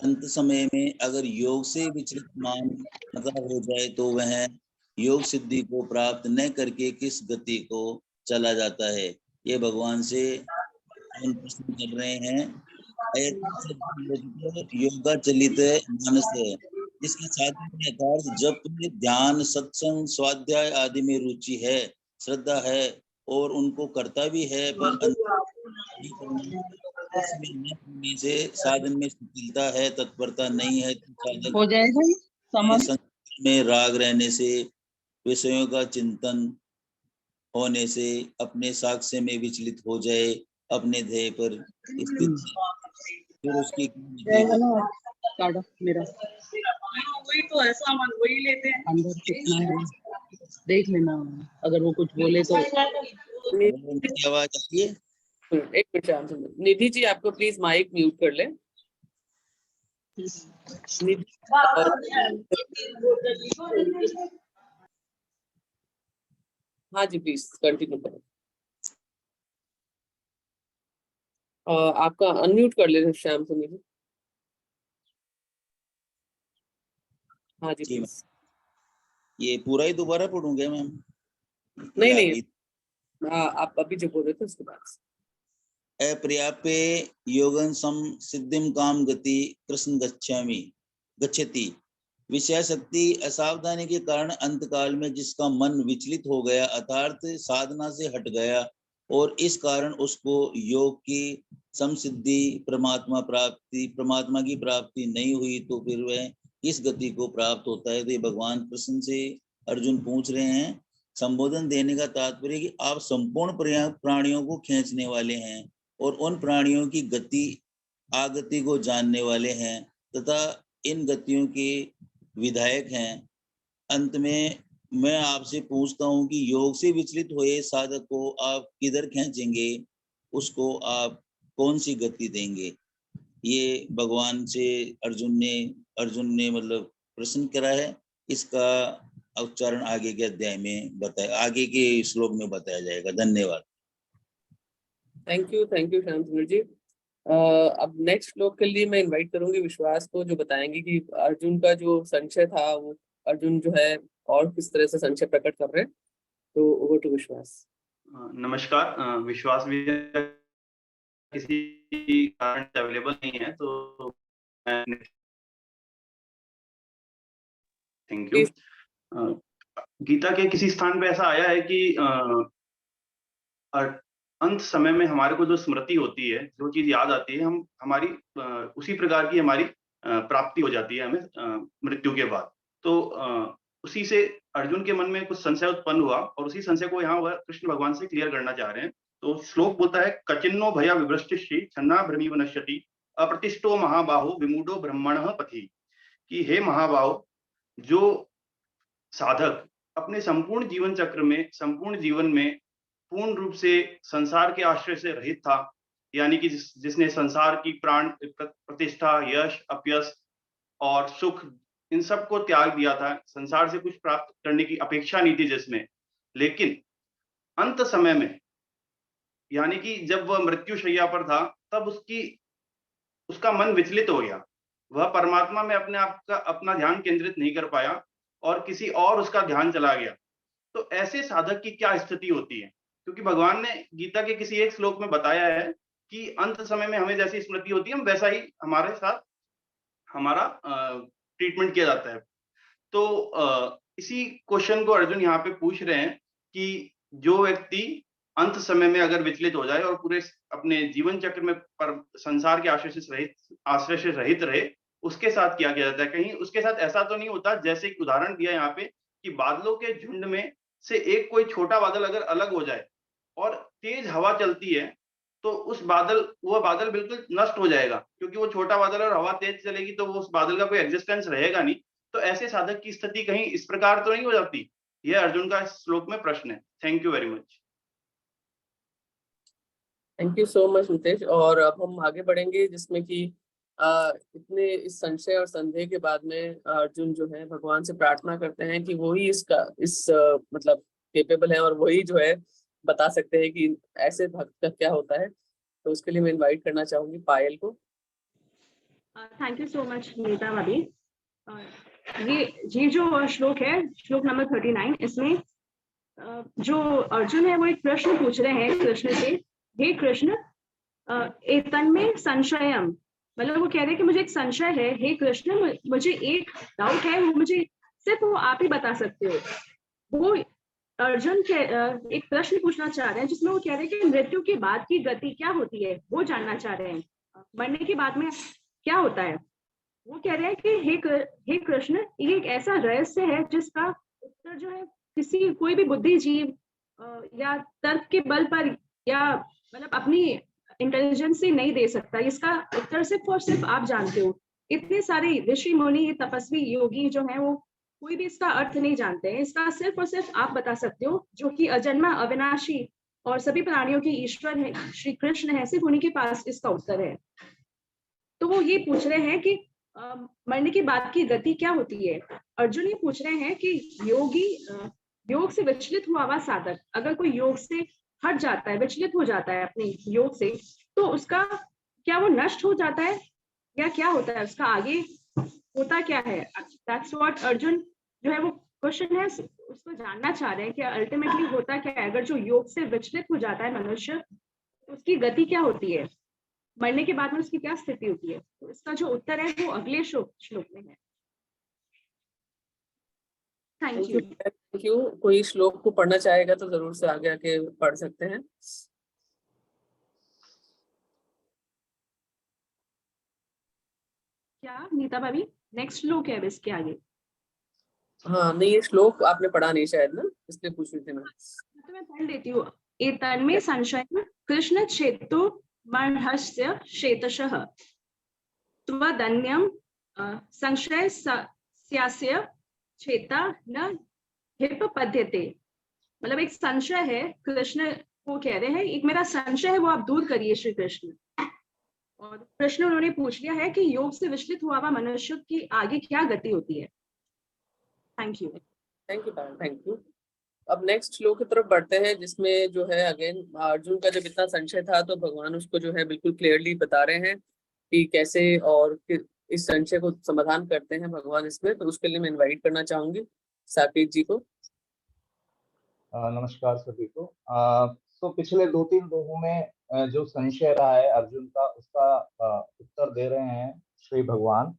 अंत समय में अगर योग से विचलित मानता हो जाए तो वह योग सिद्धि को प्राप्त न करके किस गति को चला जाता है। ये भगवान से प्रश्न कर रहे हैं। योगा चलित मानस है, जिसकी साधन में यथार्थ जप, ध्यान, सत्संग, स्वाध्याय आदि में रुचि है, श्रद्धा है और उनको करता भी है, पर से साधन में शिथिलता है, तत्परता नहीं है, तो साधक हो जाएगा में राग रहने से, विषयों का चिंतन होने से अपने साक्ष्य में विचलित हो जाए, अपने ध्येय पर स्थित, फिर उसकी मेरा वही तो है सामान, वही लेते हैं अंदर कितना है देख लेना, अगर वो कुछ बोले तो। उनकी आवाज आती है। एक मिनट श्याम सुंदर, निधि जी आपको प्लीज माइक म्यूट कर ले। हाँ जी, प्लीज कंटिन्यू करें। आपका अनम्यूट कर ले श्याम सुंदर जी। हाँ जी जी, please। ये पूरा ही दोबारा पढ़ूंगे मैम? नहीं या नहीं, अभी? आप अभी जो बोल रहे थे उसके बाद। अपर्याप्ते योगन सम सिद्धिम काम गति कृष्ण गच्छति। विषय शक्ति असावधानी के कारण अंतकाल में जिसका मन विचलित हो गया अर्थात साधना से हट गया और इस कारण उसको योग की समसिद्धि परमात्मा की प्राप्ति नहीं हुई, तो फिर वह किस गति को प्राप्त होता है? तो ये भगवान कृष्ण से अर्जुन पूछ रहे हैं। संबोधन देने का तात्पर्य कि आप संपूर्ण प्राणियों को खींचने वाले हैं और उन प्राणियों की गति आगति को जानने वाले हैं तथा इन गतियों के विधायक हैं। अंत में मैं आपसे पूछता हूं कि योग से विचलित हुए साधक को आप किधर खींचेंगे, उसको आप कौन सी गति देंगे? ये भगवान से अर्जुन ने मतलब प्रश्न करा है। इसका उच्चारण आगे के अध्याय में आगे के श्लोक में बताया जाएगा। धन्यवाद। थैंक यू श्याम सुंदर जी। अब नेक्स्ट श्लोक के लिए मैं इनवाइट करूंगी विश्वास को, जो बताएंगे कि अर्जुन का जो संशय था वो अर्जुन जो है और किस तरह से संशय प्रकट कर रहे हैं। तो ओवर टू विश्वास। नमस्कार। विश्वास भी किसी कारण से अवेलेबल नहीं है, तो थैंक यू। गीता के किसी स्थान पे ऐसा आया है कि अंत समय में हमारे को जो स्मृति होती है, जो चीज याद आती है, हम हमारी उसी प्रकार की हमारी प्राप्ति हो जाती है हमें मृत्यु के बाद। तो उसी से अर्जुन के मन में कुछ संशय उत्पन्न हुआ और उसी संशय को यहाँ वह कृष्ण भगवान से क्लियर करना चाह रहे हैं। तो श्लोक बोलता है, कचिन्नो भया विभ्रष्टिश्री छन्ना भ्रमी वनश्यति अप्रतिष्ठो महाबाहो विमूढ़ो ब्रह्मणः पथि। कि हे महाबाहो, जो साधक अपने संपूर्ण जीवन चक्र में, संपूर्ण जीवन में पूर्ण रूप से संसार के आश्रय से रहित था, यानी कि जिसने संसार की प्राण प्रतिष्ठा, यश, अपयश और सुख, इन सब को त्याग दिया था, संसार से कुछ प्राप्त करने की अपेक्षा नहीं थी जिसमें, लेकिन अंत समय में, यानी कि जब वह मृत्यु शैया पर था, तब उसका मन विचलित हो गया। वह परमात्मा में अपना ध्यान केंद्रित नहीं कर पाया और किसी और उसका ध्यान चला गया। तो ऐसे साधक की क्या स्थिति होती है? क्योंकि भगवान ने गीता के किसी एक श्लोक में बताया है कि अंत समय में हमें जैसी स्मृति होती है, हम वैसा ही हमारे साथ हमारा ट्रीटमेंट किया जाता है। तो इसी क्वेश्चन को अर्जुन यहाँ पे पूछ रहे हैं कि जो व्यक्ति अंत समय में अगर विचलित हो जाए और पूरे अपने जीवन चक्र में संसार के आश्रय से रहित रहे, उसके साथ क्या किया जाता है? कहीं उसके साथ ऐसा तो नहीं होता, जैसे एक उदाहरण दिया यहाँ पे कि बादलों के झुंड में से एक कोई छोटा बादल अगर अलग हो जाए और तेज हवा चलती है, तो वह बादल बिल्कुल नष्ट हो जाएगा, क्योंकि वो छोटा बादल और हवा तेज चलेगी तो वो उस बादल का कोई एग्जिस्टेंस रहेगा नहीं। तो ऐसे साधक की स्थिति कहीं इस प्रकार तो नहीं हो जाती? यह अर्जुन का श्लोक में प्रश्न है। Thank you very much. Thank you so much Nitesh. और अब हम आगे बढ़ेंगे, जिसमें कि इतने इस संशय और संदेह के बाद में अर्जुन जो है भगवान से प्रार्थना करते हैं कि वो ही मतलब केपेबल है और वही जो है बता सकते हैं कि ऐसे भक्त का क्या होता है। तो उसके लिए मैं इनवाइट करना चाहूंगी पायल को। Thank you so much Neeta भाभी। ये जो श्लोक है, श्लोक नंबर 39, इसमें जो अर्जुन है वो एक प्रश्न पूछ रहे हैं कृष्ण से, हे कृष्ण, एतन्मे संशयम, मतलब वो कह रहे हैं कि मुझे एक संशय है, हे कृष्ण मुझे एक डाउट है, वो मुझे सिर्फ वो आप ही बता सकते हो। वो अर्जुन के एक प्रश्न पूछना चाह रहे हैं जिसमें वो कह रहे हैं कि मृत्यु के बाद की गति क्या होती है, वो जानना चाह रहे हैं, मरने के बाद में क्या होता है। वो कह रहे हैं कि हे कृष्ण, ये एक ऐसा रहस्य है जिसका उत्तर जो है कोई भी बुद्धिजीव या तर्क के बल पर या मतलब अपनी इंटेलिजेंस से नहीं दे सकता। इसका उत्तर सिर्फ और सिर्फ आप जानते हो। इतने सारे ऋषि मुनि, तपस्वी, योगी जो हैं वो कोई भी इसका अर्थ नहीं जानते हैं। इसका सिर्फ और सिर्फ आप बता सकते हो, जो कि अजन्मा, अविनाशी और सभी प्राणियों के ईश्वर है, श्री कृष्ण है, सिर्फ उन्हीं के पास इसका उत्तर है। तो वो ये पूछ रहे हैं कि मरने के बाद की गति क्या होती है। अर्जुन ये पूछ रहे हैं कि योग से विचलित हुआ हुआ साधक, अगर कोई योग से हट जाता है, विचलित हो जाता है अपने योग से, तो उसका क्या वो नष्ट हो जाता है या क्या होता है उसका आगे? होता क्या है, दैट्स व्हाट अर्जुन जो है वो क्वेश्चन है उसको जानना चाह रहे हैं कि अल्टीमेटली होता क्या है। अगर जो योग से विचलित हो जाता है मनुष्य, तो उसकी गति क्या होती है, मरने के बाद में उसकी क्या स्थिति होती है। तो इसका जो उत्तर है वो अगले श्लोक में है। Thank you. Thank you. कोई श्लोक को पढ़ना चाहेगा तो जरूर से आगे आके पढ़ सकते हैं। क्या नीता भाभी नेक्स्ट श्लोक है अब इसके आगे? हाँ नहीं, ये श्लोक आपने पढ़ा नहीं शायद ना, इसलिए पूछ रही थी मैं। तो मैं पढ़ देती हूँ। एतन्मे संशय कृष्ण चेतो मर्हस्य शेतशः त्वदन्यम संशय स्यास्य चेता न हिपपद्यते। मतलब एक संशय है, कृष्ण को कह रहे हैं एक मेरा संशय है वो आप दूर करिए श्री कृष्ण। और प्रश्न उन्होंने पूछ लिया है कि योग से विचलित हुआ हुआ मनुष्य की आगे क्या गति होती है। Thank you. Thank you ma'am, thank you. अब नेक्स्ट श्लोक की तरफ बढ़ते हैं, जिसमें जो है अगेन अर्जुन का जब इतना संशय था तो भगवान उसको जो है बिल्कुल क्लियरली बता रहे हैं कि कैसे और इस संशय को समाधान करते हैं भगवान इसमें। तो उसके लिए मैं इनवाइट करना चाहूंगी साकेत जी को। नमस्कार सभी को। तो पिछले 2-3 दोहों में जो संशय रहा है अर्जुन का, उसका उत्तर दे रहे हैं श्री भगवान।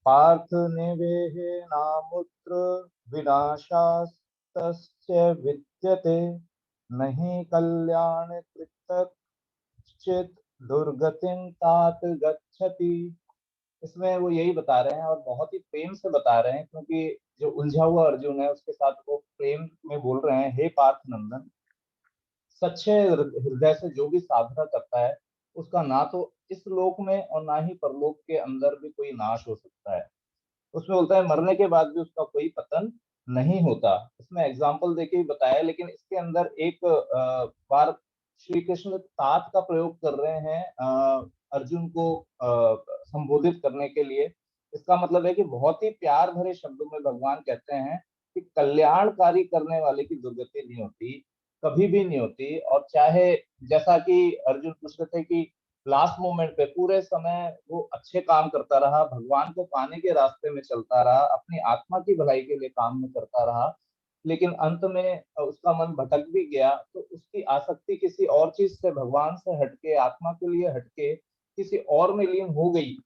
पार्थ निवेहे नामुत्र विनाशास्तस्य विद्यते नहीं कल्याण कृतश्चित् दुर्गतिं तात गच्छति। इसमें वो यही बता रहे हैं और बहुत ही प्रेम से बता रहे हैं, क्योंकि जो उलझा हुआ अर्जुन है उसके साथ वो प्रेम में बोल रहे हैं, हे पार्थ नंदन, सच्चे हृदय से जो भी साधना करता है उसका ना तो इस लोक में और ना ही परलोक के अंदर भी कोई नाश हो सकता है। उसमें बोलता है मरने के बाद भी उसका कोई पतन नहीं होता। इसमें एग्जाम्पल देके ही बताया, लेकिन इसके अंदर एक बार श्री कृष्ण तात का प्रयोग कर रहे हैं अर्जुन को संबोधित करने के लिए। इसका मतलब है कि बहुत ही प्यार भरे शब्दों में भगवान कहते हैं कि कल्याणकारी करने वाले की दुर्गति नहीं होती, कभी भी नहीं होती। और चाहे जैसा कि अर्जुन पूछ रहे थे कि लास्ट मोमेंट पे पूरे समय वो अच्छे काम करता रहा, भगवान को पाने के रास्ते में चलता रहा, अपनी आत्मा की भलाई के लिए काम में करता रहा, लेकिन अंत में उसका मन भटक भी गया, तो उसकी आसक्ति किसी और चीज से, भगवान से हटके, आत्मा के लिए हटके किसी और में लीन हो गई,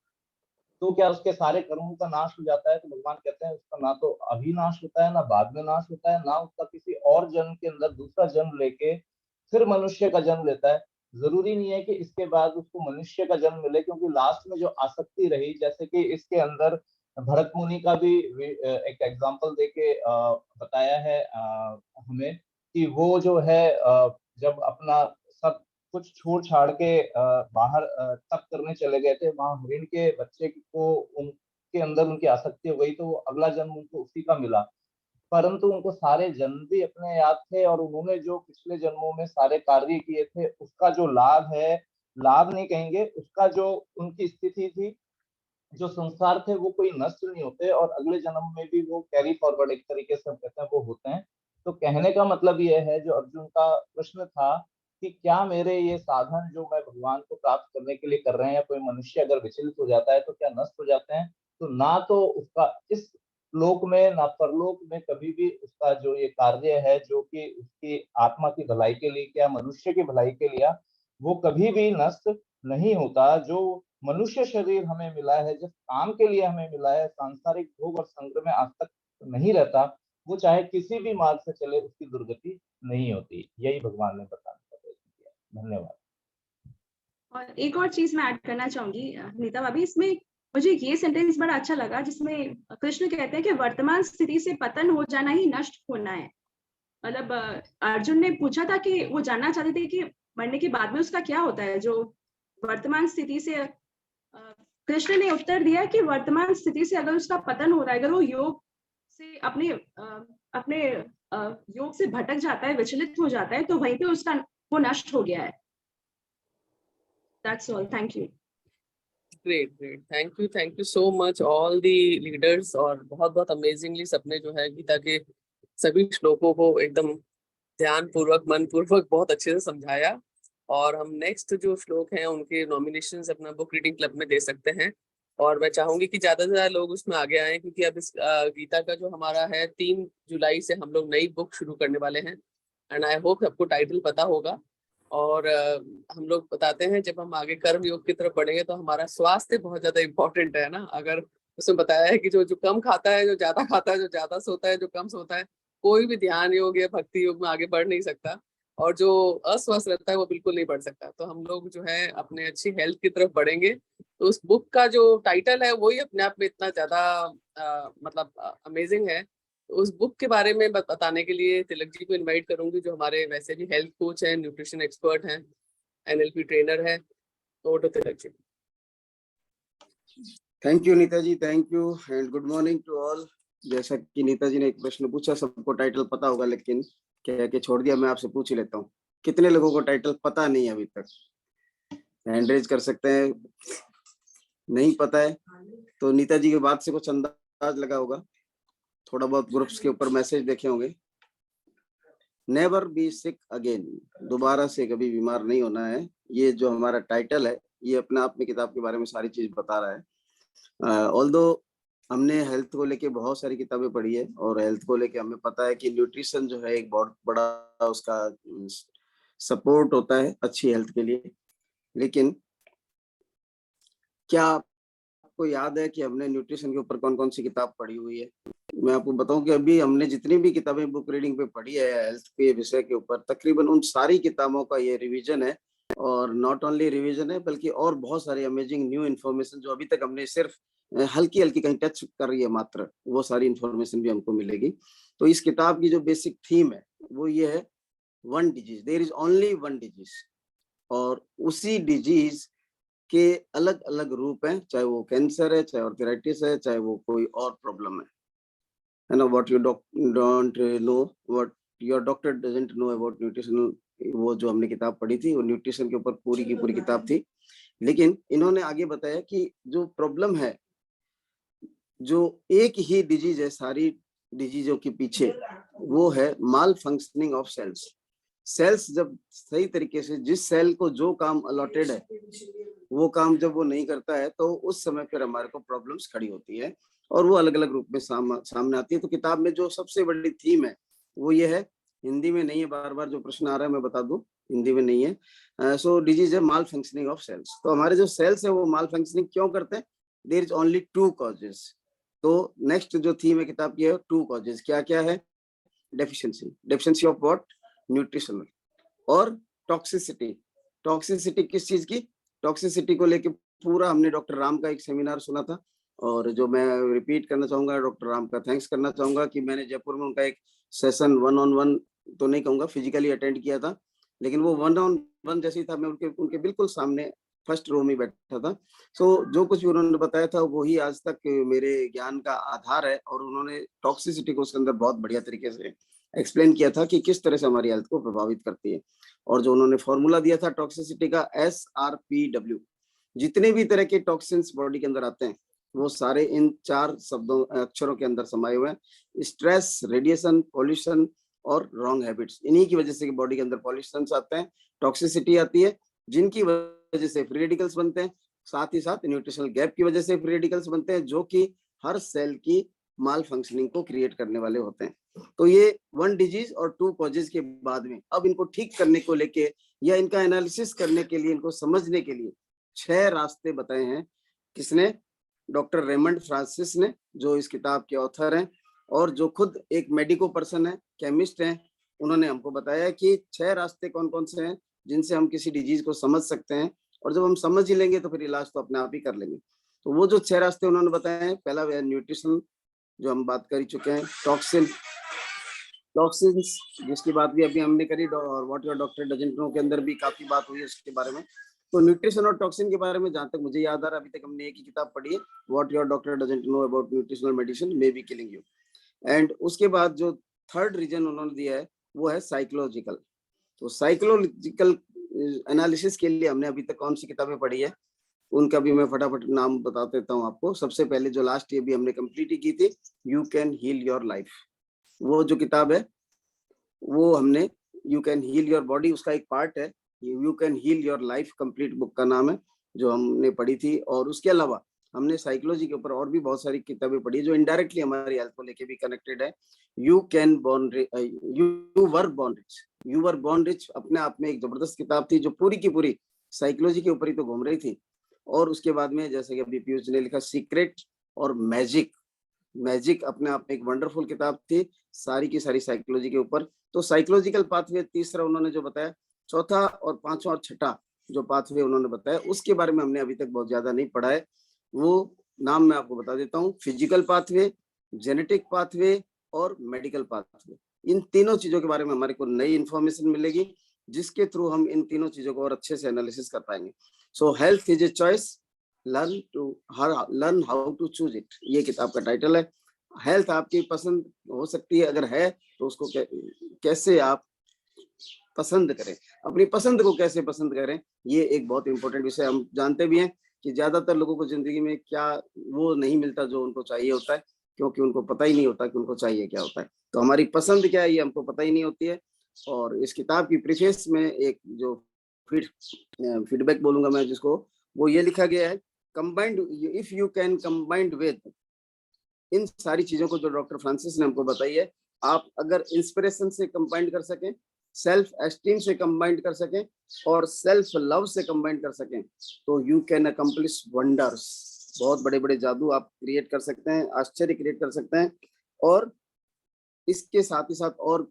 तो क्या उसके सारे कर्मों का नाश हो जाता है? तो भगवान कहते हैं उसका ना तो अभी नाश होता है, ना बाद में नाश होता है, ना उसका किसी और जन्म के अंदर दूसरा जन्म लेके फिर मनुष्य का जन्म लेता है। जरूरी नहीं है कि इसके बाद उसको मनुष्य का जन्म मिले, क्योंकि लास्ट में जो आसक्ति रही, जैसे कि इसके अंदर भरत मुनि का भी एक एग्जाम्पल देके बताया है हमें कि वो जो है जब अपना सब कुछ छोड़ छाड़ के बाहर तप करने चले गए थे, वहां हरिण के बच्चे को उनके अंदर उनकी आसक्ति हो गई, तो वो अगला जन्म उनको उसी का मिला। परंतु उनको सारे जन्म भी अपने याद थे और उन्होंने जो पिछले जन्मों में सारे कार्य किए थे उसका जो लाभ है, लाभ नहीं कहेंगे, उसका जो उनकी स्थिति थी, जो संस्कार थे, वो कोई नष्ट नहीं होते और अगले जन्म में भी वो कैरी फॉरवर्ड एक तरीके से हम कहते हैं वो होते हैं। तो कहने का मतलब ये है, जो अर्जुन का प्रश्न था कि क्या मेरे ये साधन जो मैं भगवान को प्राप्त करने के लिए कर रहे हैं, या कोई मनुष्य अगर विचलित हो जाता है तो क्या नष्ट हो जाते हैं? तो ना तो उसका इस लोक में ना परलोक में कभी भी उसका जो ये कार्य है जो कि उसकी आत्मा की भलाई के लिए क्या, मनुष्य की भलाई के लिए, वो कभी भी नष्ट नहीं होता। जो मनुष्य शरीर हमें मिला है, जिस काम के लिए हमें मिला है, सांसारिक भोग और संग्रह में आज तक नहीं रहता, वो चाहे किसी भी मार्ग से चले उसकी दुर्गति नहीं होती। यही भगवान ने बताने का प्रयत्न किया। धन्यवाद। और एक और चीज मैं ऐड करना चाहूंगी नीता भाभी, इसमें मुझे ये सेंटेंस बड़ा अच्छा लगा जिसमें कृष्ण कहते हैं कि वर्तमान स्थिति से पतन हो जाना ही नष्ट होना है। मतलब अर्जुन ने पूछा था कि वो जानना चाहते थे कि मरने के बाद में उसका क्या होता है, जो वर्तमान स्थिति से कृष्ण ने उत्तर दिया कि वर्तमान स्थिति से अगर उसका पतन हो रहा है, अगर वो योग से अपने योग से भटक जाता है, विचलित हो जाता है, तो वहीं पे उसका वो नष्ट हो गया है। That's all. Thank you. Great great, thank you so much all the leaders. और बहुत बहुत अमेजिंगली सबने जो है गीता के सभी श्लोकों को एकदम ध्यान पूर्वक, मन पूर्वक बहुत अच्छे से समझाया। और हम नेक्स्ट जो श्लोक हैं उनके नॉमिनेशंस अपना बुक रीडिंग क्लब में दे सकते हैं। और मैं चाहूंगी कि ज्यादा से ज्यादा लोग उसमें आगे आए, क्योंकि अब इस गीता का जो हमारा है 3 जुलाई से हम लोग नई बुक शुरू करने वाले हैं। एंड आई होप सबको टाइटल पता होगा। और हम लोग बताते हैं जब हम आगे कर्म योग की तरफ बढ़ेंगे तो हमारा स्वास्थ्य बहुत ज्यादा इंपॉर्टेंट है ना। अगर उसमें बताया है कि जो कम खाता है, जो ज्यादा खाता है, जो ज्यादा सोता है, जो कम सोता है, कोई भी ध्यान योग या भक्ति योग में आगे बढ़ नहीं सकता। और जो अस्वस्थ रहता है वो बिल्कुल नहीं बढ़ सकता। तो हम लोग जो है अपने अच्छी हेल्थ की तरफ बढ़ेंगे। तो उस बुक का जो टाइटल है वही अपने आप में इतना ज्यादा मतलब अमेजिंग है। तो उस बुक के बारे में बताने के लिए तिलक जी को इनवाइट करूंगी, जो हमारे वैसे भी हेल्थ कोच हैं, न्यूट्रिशन एक्सपर्ट हैं, NLP ट्रेनर है। तो Tilak ji. Thank you Neeta ji, thank you and good morning to all. जैसा कि नीता जी ने एक प्रश्न पूछा, सबको टाइटल पता होगा, लेकिन कह के छोड़ दिया, मैं आपसे पूछ ही लेता हूँ, कितने लोगों को टाइटल पता नहीं है अभी तक? हैंड रेज कर सकते हैं। नहीं पता है तो नीता जी की बात से कुछ अंदाज लगा होगा, थोड़ा बहुत ग्रुप्स के ऊपर मैसेज देखे होंगे। नेवर बी सिक अगेन, दोबारा से कभी बीमार नहीं होना है। ये जो हमारा टाइटल है ये अपने आप में किताब के बारे में सारी चीज बता रहा है। ऑल्दो हमने हेल्थ को लेके बहुत सारी किताबें पढ़ी है और हेल्थ को लेके हमें पता है कि न्यूट्रिशन जो है एक बहुत बड़ा उसका सपोर्ट होता है अच्छी हेल्थ के लिए। लेकिन क्या आपको याद है कि हमने न्यूट्रिशन के ऊपर कौन कौन सी किताब पढ़ी हुई है? मैं आपको बताऊं कि अभी हमने जितनी भी किताबें बुक रीडिंग पे पढ़ी है हेल्थ के विषय के ऊपर, तकरीबन उन सारी किताबों का ये रिवीजन है। और नॉट ओनली रिवीजन है बल्कि और बहुत सारी अमेजिंग न्यू इन्फॉर्मेशन जो अभी तक हमने सिर्फ हल्की हल्की कहीं टच कर रही है मात्र, वो सारी इन्फॉर्मेशन भी हमको मिलेगी। तो इस किताब की जो बेसिक थीम है वो ये है, one disease, there is only one disease. और उसी डिजीज के अलग अलग रूप हैं, चाहे वो कैंसर है, चाहे आर्थराइटिस है, चाहे वो कोई और प्रॉब्लम है ना। What you don't know, what your doctor doesn't know about nutrition, वो जो हमने किताब पढ़ी थी वो न्यूट्रिशन के ऊपर पूरी की पूरी किताब थी। लेकिन इन्होंने आगे बताया कि जो प्रॉब्लम है, जो एक ही डिजीज है सारी डिजीजों के पीछे, वो है माल फंक्शनिंग ऑफ सेल्स। सेल्स जब सही तरीके से, जिस सेल को जो काम अलॉटेड है वो काम जब वो नहीं करता है तो उस समय फिर हमारे को प्रॉब्लम्स खड़ी होती है और वो अलग अलग रूप में सामने आती है। तो किताब में जो सबसे बड़ी थीम है वो ये है, हिंदी में नहीं है, बार बार जो प्रश्न आ रहा है मैं बता दूं, हिंदी में नहीं है। सो डिजीज है माल फंक्शनिंग ऑफ सेल्स। तो हमारे जो सेल्स है वो माल फंक्शनिंग क्यों करते हैं? There is only 2 causes. तो नेक्स्ट जो थीम है किताब की है 2 कॉजेज। क्या क्या है? Deficiency of what? न्यूट्रिशनल। और टॉक्सिसिटी। टॉक्सिसिटी किस चीज की? टॉक्सिसिटी को लेके पूरा हमने डॉक्टर राम का एक सेमिनार सुना था, और जो मैं रिपीट करना चाहूंगा, डॉक्टर राम का थैंक्स करना चाहूंगा कि मैंने जयपुर में उनका एक सेशन 1-on-1 तो नहीं कहूंगा, फिजिकली अटेंड किया था, लेकिन वो 1-on-1 जैसे ही था, मैं उनके बिल्कुल सामने फर्स्ट रो में बैठा था। सो जो कुछ भी उन्होंने बताया था वही आज तक मेरे ज्ञान का आधार है। और उन्होंने टॉक्सिसिटी को उसके अंदर बहुत बढ़िया तरीके से एक्सप्लेन किया था कि किस तरह से हमारी हेल्थ को प्रभावित करती है। और जो उन्होंने फॉर्मूला दिया था टॉक्सिसिटी का, SRPW। जितने भी तरह के टॉक्सिन्स बॉडी के अंदर आते हैं वो सारे इन 4 शब्दों अक्षरों के अंदर समाये हुए हैं। स्ट्रेस, रेडिएशन, पॉल्यूशन और रॉन्ग हैबिट्स। इन्हीं की वजह से बॉडी के अंदर पॉल्यूशन आते हैं, टॉक्सिसिटी आती है, जिनकी वजह से फ्री रेडिकल्स बनते हैं। साथ ही साथ न्यूट्रिशनल गैप की वजह से फ्री रेडिकल्स बनते हैं, जो कि हर सेल की माल फंक्शनिंग को क्रिएट करने वाले होते हैं। तो ये 1 डिजीज और 2 कॉजेज के बाद में अब इनको ठीक करने को लेके या इनका एनालिसिस करने के लिए, इनको समझने के लिए 6 रास्ते बताए हैं। किसने? डॉक्टर रेमंड फ्रांसिस ने, जो इस किताब के ऑथर हैं और जो खुद एक मेडिको पर्सन है, केमिस्ट हैं। उन्होंने हमको बताया कि 6 रास्ते कौन कौन से हैं जिनसे हम किसी डिजीज को समझ सकते हैं, और जब हम समझ ही लेंगे तो फिर इलाज तो अपने आप ही कर लेंगे। तो वो जो 6 रास्ते उन्होंने बताए हैं, पहला है न्यूट्रिशन, जो हम बात कर ही चुके हैं। टॉक्सिन्स, जिसकी बात भी अभी हमने करी, और what your doctor doesn't know के अंदर भी काफी बात हुई है उसके बारे में। तो न्यूट्रिशन और टॉक्सिन के बारे में जहां तक मुझे याद आ रहा है, अभी तक हमने एक ही किताब पढ़ी है, what your doctor doesn't know about nutritional medicine may be killing you. And उसके बाद जो थर्ड रीजन उन्होंने दिया है वो है साइकोलॉजिकल। तो साइकोलॉजिकल एनालिसिस के लिए हमने अभी तक कौन सी किताबें पढ़ी है, उनका भी मैं फटाफट नाम बता देता हूँ आपको। सबसे पहले जो लास्ट ये भी हमने कंप्लीट ही की थी, you can heal your life. वो जो किताब है वो हमने, you can heal your body, उसका एक पार्ट है, you can heal your life, complete book का नाम है, जो हमने पढ़ी थी। और उसके अलावा हमने साइकोलॉजी के ऊपर और भी बहुत सारी किताबें पढ़ी जो इनडायरेक्टली हमारी हेल्थ को लेके भी कनेक्टेड है। यू वर बॉर्न रिच अपने आप में एक जबरदस्त किताब थी जो पूरी की पूरी साइकोलॉजी के ऊपर ही तो घूम रही थी। और उसके बाद में जैसे कि अभी पीयूष ने लिखा सीक्रेट और मैजिक अपने आप में एक वंडरफुल किताब थी, सारी की सारी साइकोलॉजी के ऊपर। तो साइकोलॉजिकल पाथवे तीसरा उन्होंने जो बताया, चौथा और पांचवा और छठा जो पाथवे उन्होंने बताया उसके बारे में हमने अभी तक बहुत ज्यादा नहीं पढ़ा है। वो नाम मैं आपको बता देता हूँ, फिजिकल पाथवे, जेनेटिक पाथवे और मेडिकल पाथवे। इन तीनों चीजों के बारे में हमारे को नई इंफॉर्मेशन मिलेगी जिसके थ्रू हम इन तीनों चीजों को और अच्छे से एनालिसिस कर पाएंगे। So health is a choice, learn how to choose it, ये किताब का टाइटल है। हेल्थ आपकी पसंद हो सकती है, अगर है तो उसको कैसे आप पसंद करें, अपनी पसंद को कैसे पसंद करें, ये एक बहुत इंपॉर्टेंट विषय। हम जानते भी हैं कि ज्यादातर लोगों को जिंदगी में क्या वो नहीं मिलता जो उनको चाहिए होता है, क्योंकि उनको पता ही नहीं होता कि उनको चाहिए क्या होता है। तो हमारी पसंद क्या है ये हमको पता ही नहीं होती है। और इस किताब की प्रीफेस में एक जो फीडबैक बोलूंगा मैं जिसको, वो ये लिखा गया है, combined if you can combined with, इन सारी चीजों को जो डॉक्टर फ्रांसिस ने हमको बताई है, आप अगर इंस्पिरेशन से कंबाइंड कर सकें, सेल्फ एस्टीम से कंबाइंड कर सकें और सेल्फ लव से कंबाइंड कर सकें, तो यू कैन अकम्प्लिश वंडर्स। बहुत बड़े बड़े जादू आप क्रिएट कर सकते हैं, आश्चर्य क्रिएट कर सकते हैं। और इसके साथ ही साथ और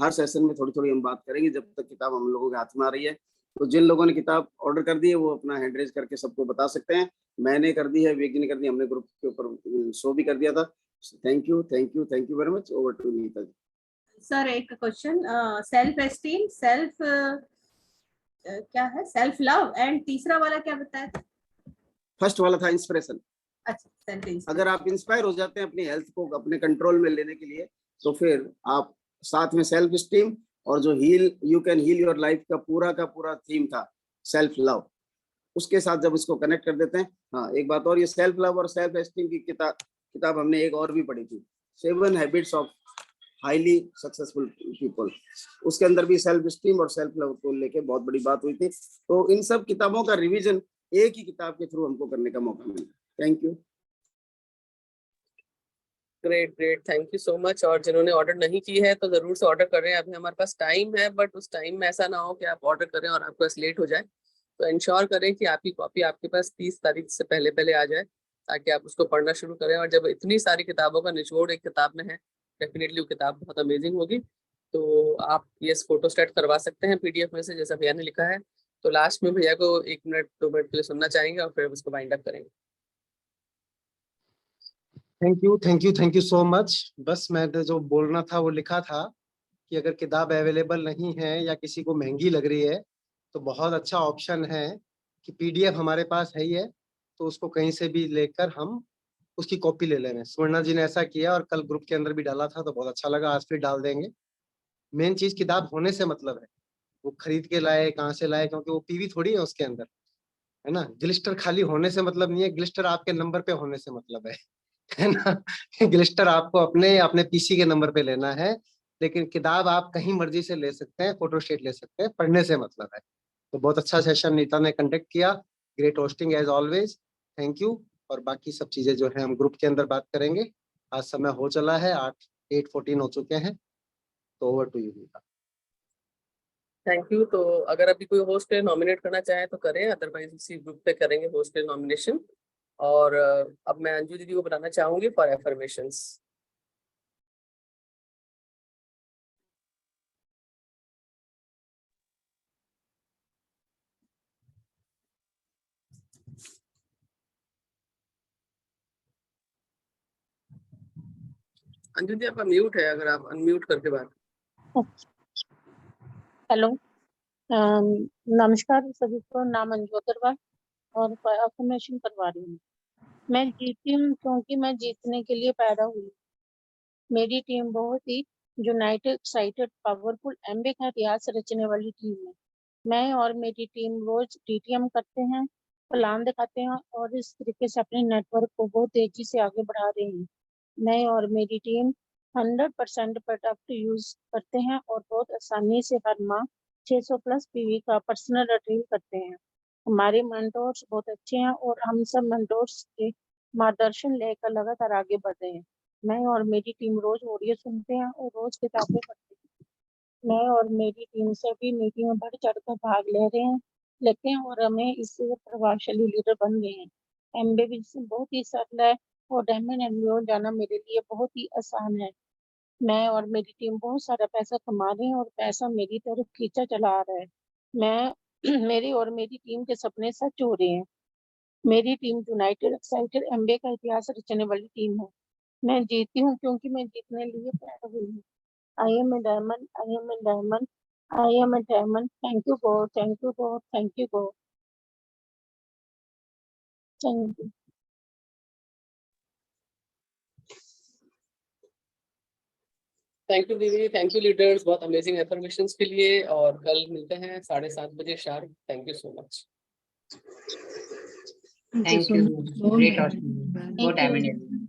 हर सेशन में थोड़ी थोड़ी हम बात करेंगे जब तक किताब हम लोगों के हाथ में आ रही है। तो जिन लोगों ने किताब ऑर्डर कर दी है वो अपना हैंड रेज करके सबको बता सकते हैं। मैंने कर दी है, विकी ने कर दी, हमने ग्रुप के ऊपर शो भी कर दिया था। Thank you very much. Over to Neeta ji. Sir एक क्वेश्चन, सेल्फ एस्टीम, सेल्फ क्या है, सेल्फ लव, एंड तीसरा वाला क्या बताया था? फर्स्ट वाला था इंस्पिरेशन। अच्छा, सेल्फ। अगर आप इंस्पायर हो जाते हैं अपनी हेल्थ को अपने कंट्रोल में लेने के लिए, तो फिर आप साथ में सेल्फ स्टीम और जो you can heal your life का पूरा थीम था सेल्फ लव, उसके साथ जब इसको कनेक्ट कर देते हैं। हाँ, एक बात और, ये सेल्फ लव और सेल्फ एस्टीम की किताब हमने एक और भी पढ़ी थी, 7 habits of highly successful people. उसके अंदर भी सेल्फ स्टीम और सेल्फ लव को लेके बहुत बड़ी बात हुई थी। तो इन सब किताबों का रिवीजन एक ही किताब के थ्रू हमको करने का मौका मिला। Thank you. Great, thank you so much. और जिन्होंने ऑर्डर नहीं की है तो जरूर से ऑर्डर करें, अभी हमारे पास टाइम है, बट उस टाइम में ऐसा ना हो कि आप ऑर्डर करें और आपको लेट हो जाए। तो इंश्योर करें कि आपकी कॉपी आपके पास 30 तारीख से पहले आ जाए, ताकि आप उसको पढ़ना शुरू करें। और जब इतनी सारी किताबों का निचोड़ एक किताब में है, डेफिनेटली वो किताब बहुत अमेजिंग होगी। तो आप ये फोटो स्टेट करवा सकते हैं पीडीएफ में से, जैसा भैया ने लिखा है। तो लास्ट में भैया को 1 मिनट 2 मिनट के लिए सुनना चाहेंगे और फिर उसको वाइंड अप करेंगे। Thank you so much. बस मैंने जो बोलना था वो लिखा था कि अगर किताब अवेलेबल नहीं है या किसी को महंगी लग रही है तो बहुत अच्छा ऑप्शन है कि पीडीएफ हमारे पास है ही है, तो उसको कहीं से भी लेकर हम उसकी कॉपी ले लेंगे। स्वर्णा जी ने ऐसा किया और कल ग्रुप के अंदर भी डाला था तो बहुत अच्छा लगा, आज फिर डाल देंगे। मेन चीज किताब होने से मतलब है, वो खरीद के लाए कहाँ से लाए, क्योंकि वो पीवी थोड़ी है उसके अंदर, है ना। ग्लिस्टर खाली होने से मतलब नहीं है, ग्लिस्टर आपके नंबर पे होने से मतलब है ना। ग्लिस्टर आपको अपने पीसी के नंबर पे लेना है, लेकिन किताब आप कहीं मर्जी से ले सकते हैं, फोटोस्टेट ले सकते हैं, पढ़ने से मतलब है। तो बहुत अच्छा सेशन नीता ने कंडक्ट किया, great hosting as always, thank you. और बाकी सब चीजें जो है हम ग्रुप के अंदर बात करेंगे। आज समय हो चला है, 8:14 हो चुके हैं। तो over to you Neeta. Thank you. तो अगर अभी कोई होस्ट नॉमिनेट करना चाहे तो करें, अदरवाइज इसी ग्रुप पे करेंगे होस्ट नॉमिनेशन। और अब मैं अंजू दीदी को बताना चाहूंगी फॉर एफर्मेशंस। अंजू जी आपका म्यूट है, अगर आप अनम्यूट करके बात। हेलो, नमस्कार सभी को। नाम अंजू अग्रवाल और अफर्मेशन करवा रही हूँ। मैं जीती हूँ क्योंकि मैं जीतने के लिए पैदा हुई। मेरी टीम बहुत ही यूनाइटेड, एक्साइटेड, पावरफुल, एम्बे का इतिहास रचने वाली टीम है। मैं और मेरी टीम रोज टीटीएम करते हैं, प्लान दिखाते हैं और इस तरीके से अपने नेटवर्क को बहुत तेजी से आगे बढ़ा रहे हैं। मैं और मेरी टीम 100% प्रोडक्ट यूज करते हैं और बहुत आसानी से हर माह 600 प्लस पीवी का पर्सनल रिट्रीव करते हैं। हमारे मेंटोर्स बहुत अच्छे हैं और हम सब मेंटोर्स के मार्गदर्शन लेकर लगातार आगे बढ़ रहे हैं। मैं और मेरी टीम रोज ऑडियो सुनते हैं और रोज किताबें पढ़ते हैं। मैं और मेरी टीम सभी मीटिंग में बढ़ चढ़कर भाग लेते हैं और हमें इससे प्रभावशाली लीडर बन गए हैं। एमबीबीएस बहुत ही सरल है और डायमंड एंड बियॉन्ड जाना मेरे लिए बहुत ही आसान है। मैं और मेरी टीम बहुत सारा पैसा कमा रहे हैं और पैसा मेरी तरफ खींचा चला आ रहा है। मैं मेरी और मेरी टीम के सपने सच हो रहे हैं। मेरी टीम यूनाइटेड एक्साइटेड एमबीए का इतिहास रचने वाली टीम है। मैं जीती हूँ क्योंकि मैं जीतने लिए पैदा हुई हूँ। I am a diamond, I am a diamond, I am a diamond. Thank you God, thank you God, thank you God, thank you. Thank you दीदी, थैंक यू लीडर्स, बहुत अमेजिंग एफर्मेशंस के लिए। और कल मिलते हैं 7:30 बजे sharp. Thank you so much. Thank you. Great, awesome. Good, I mean,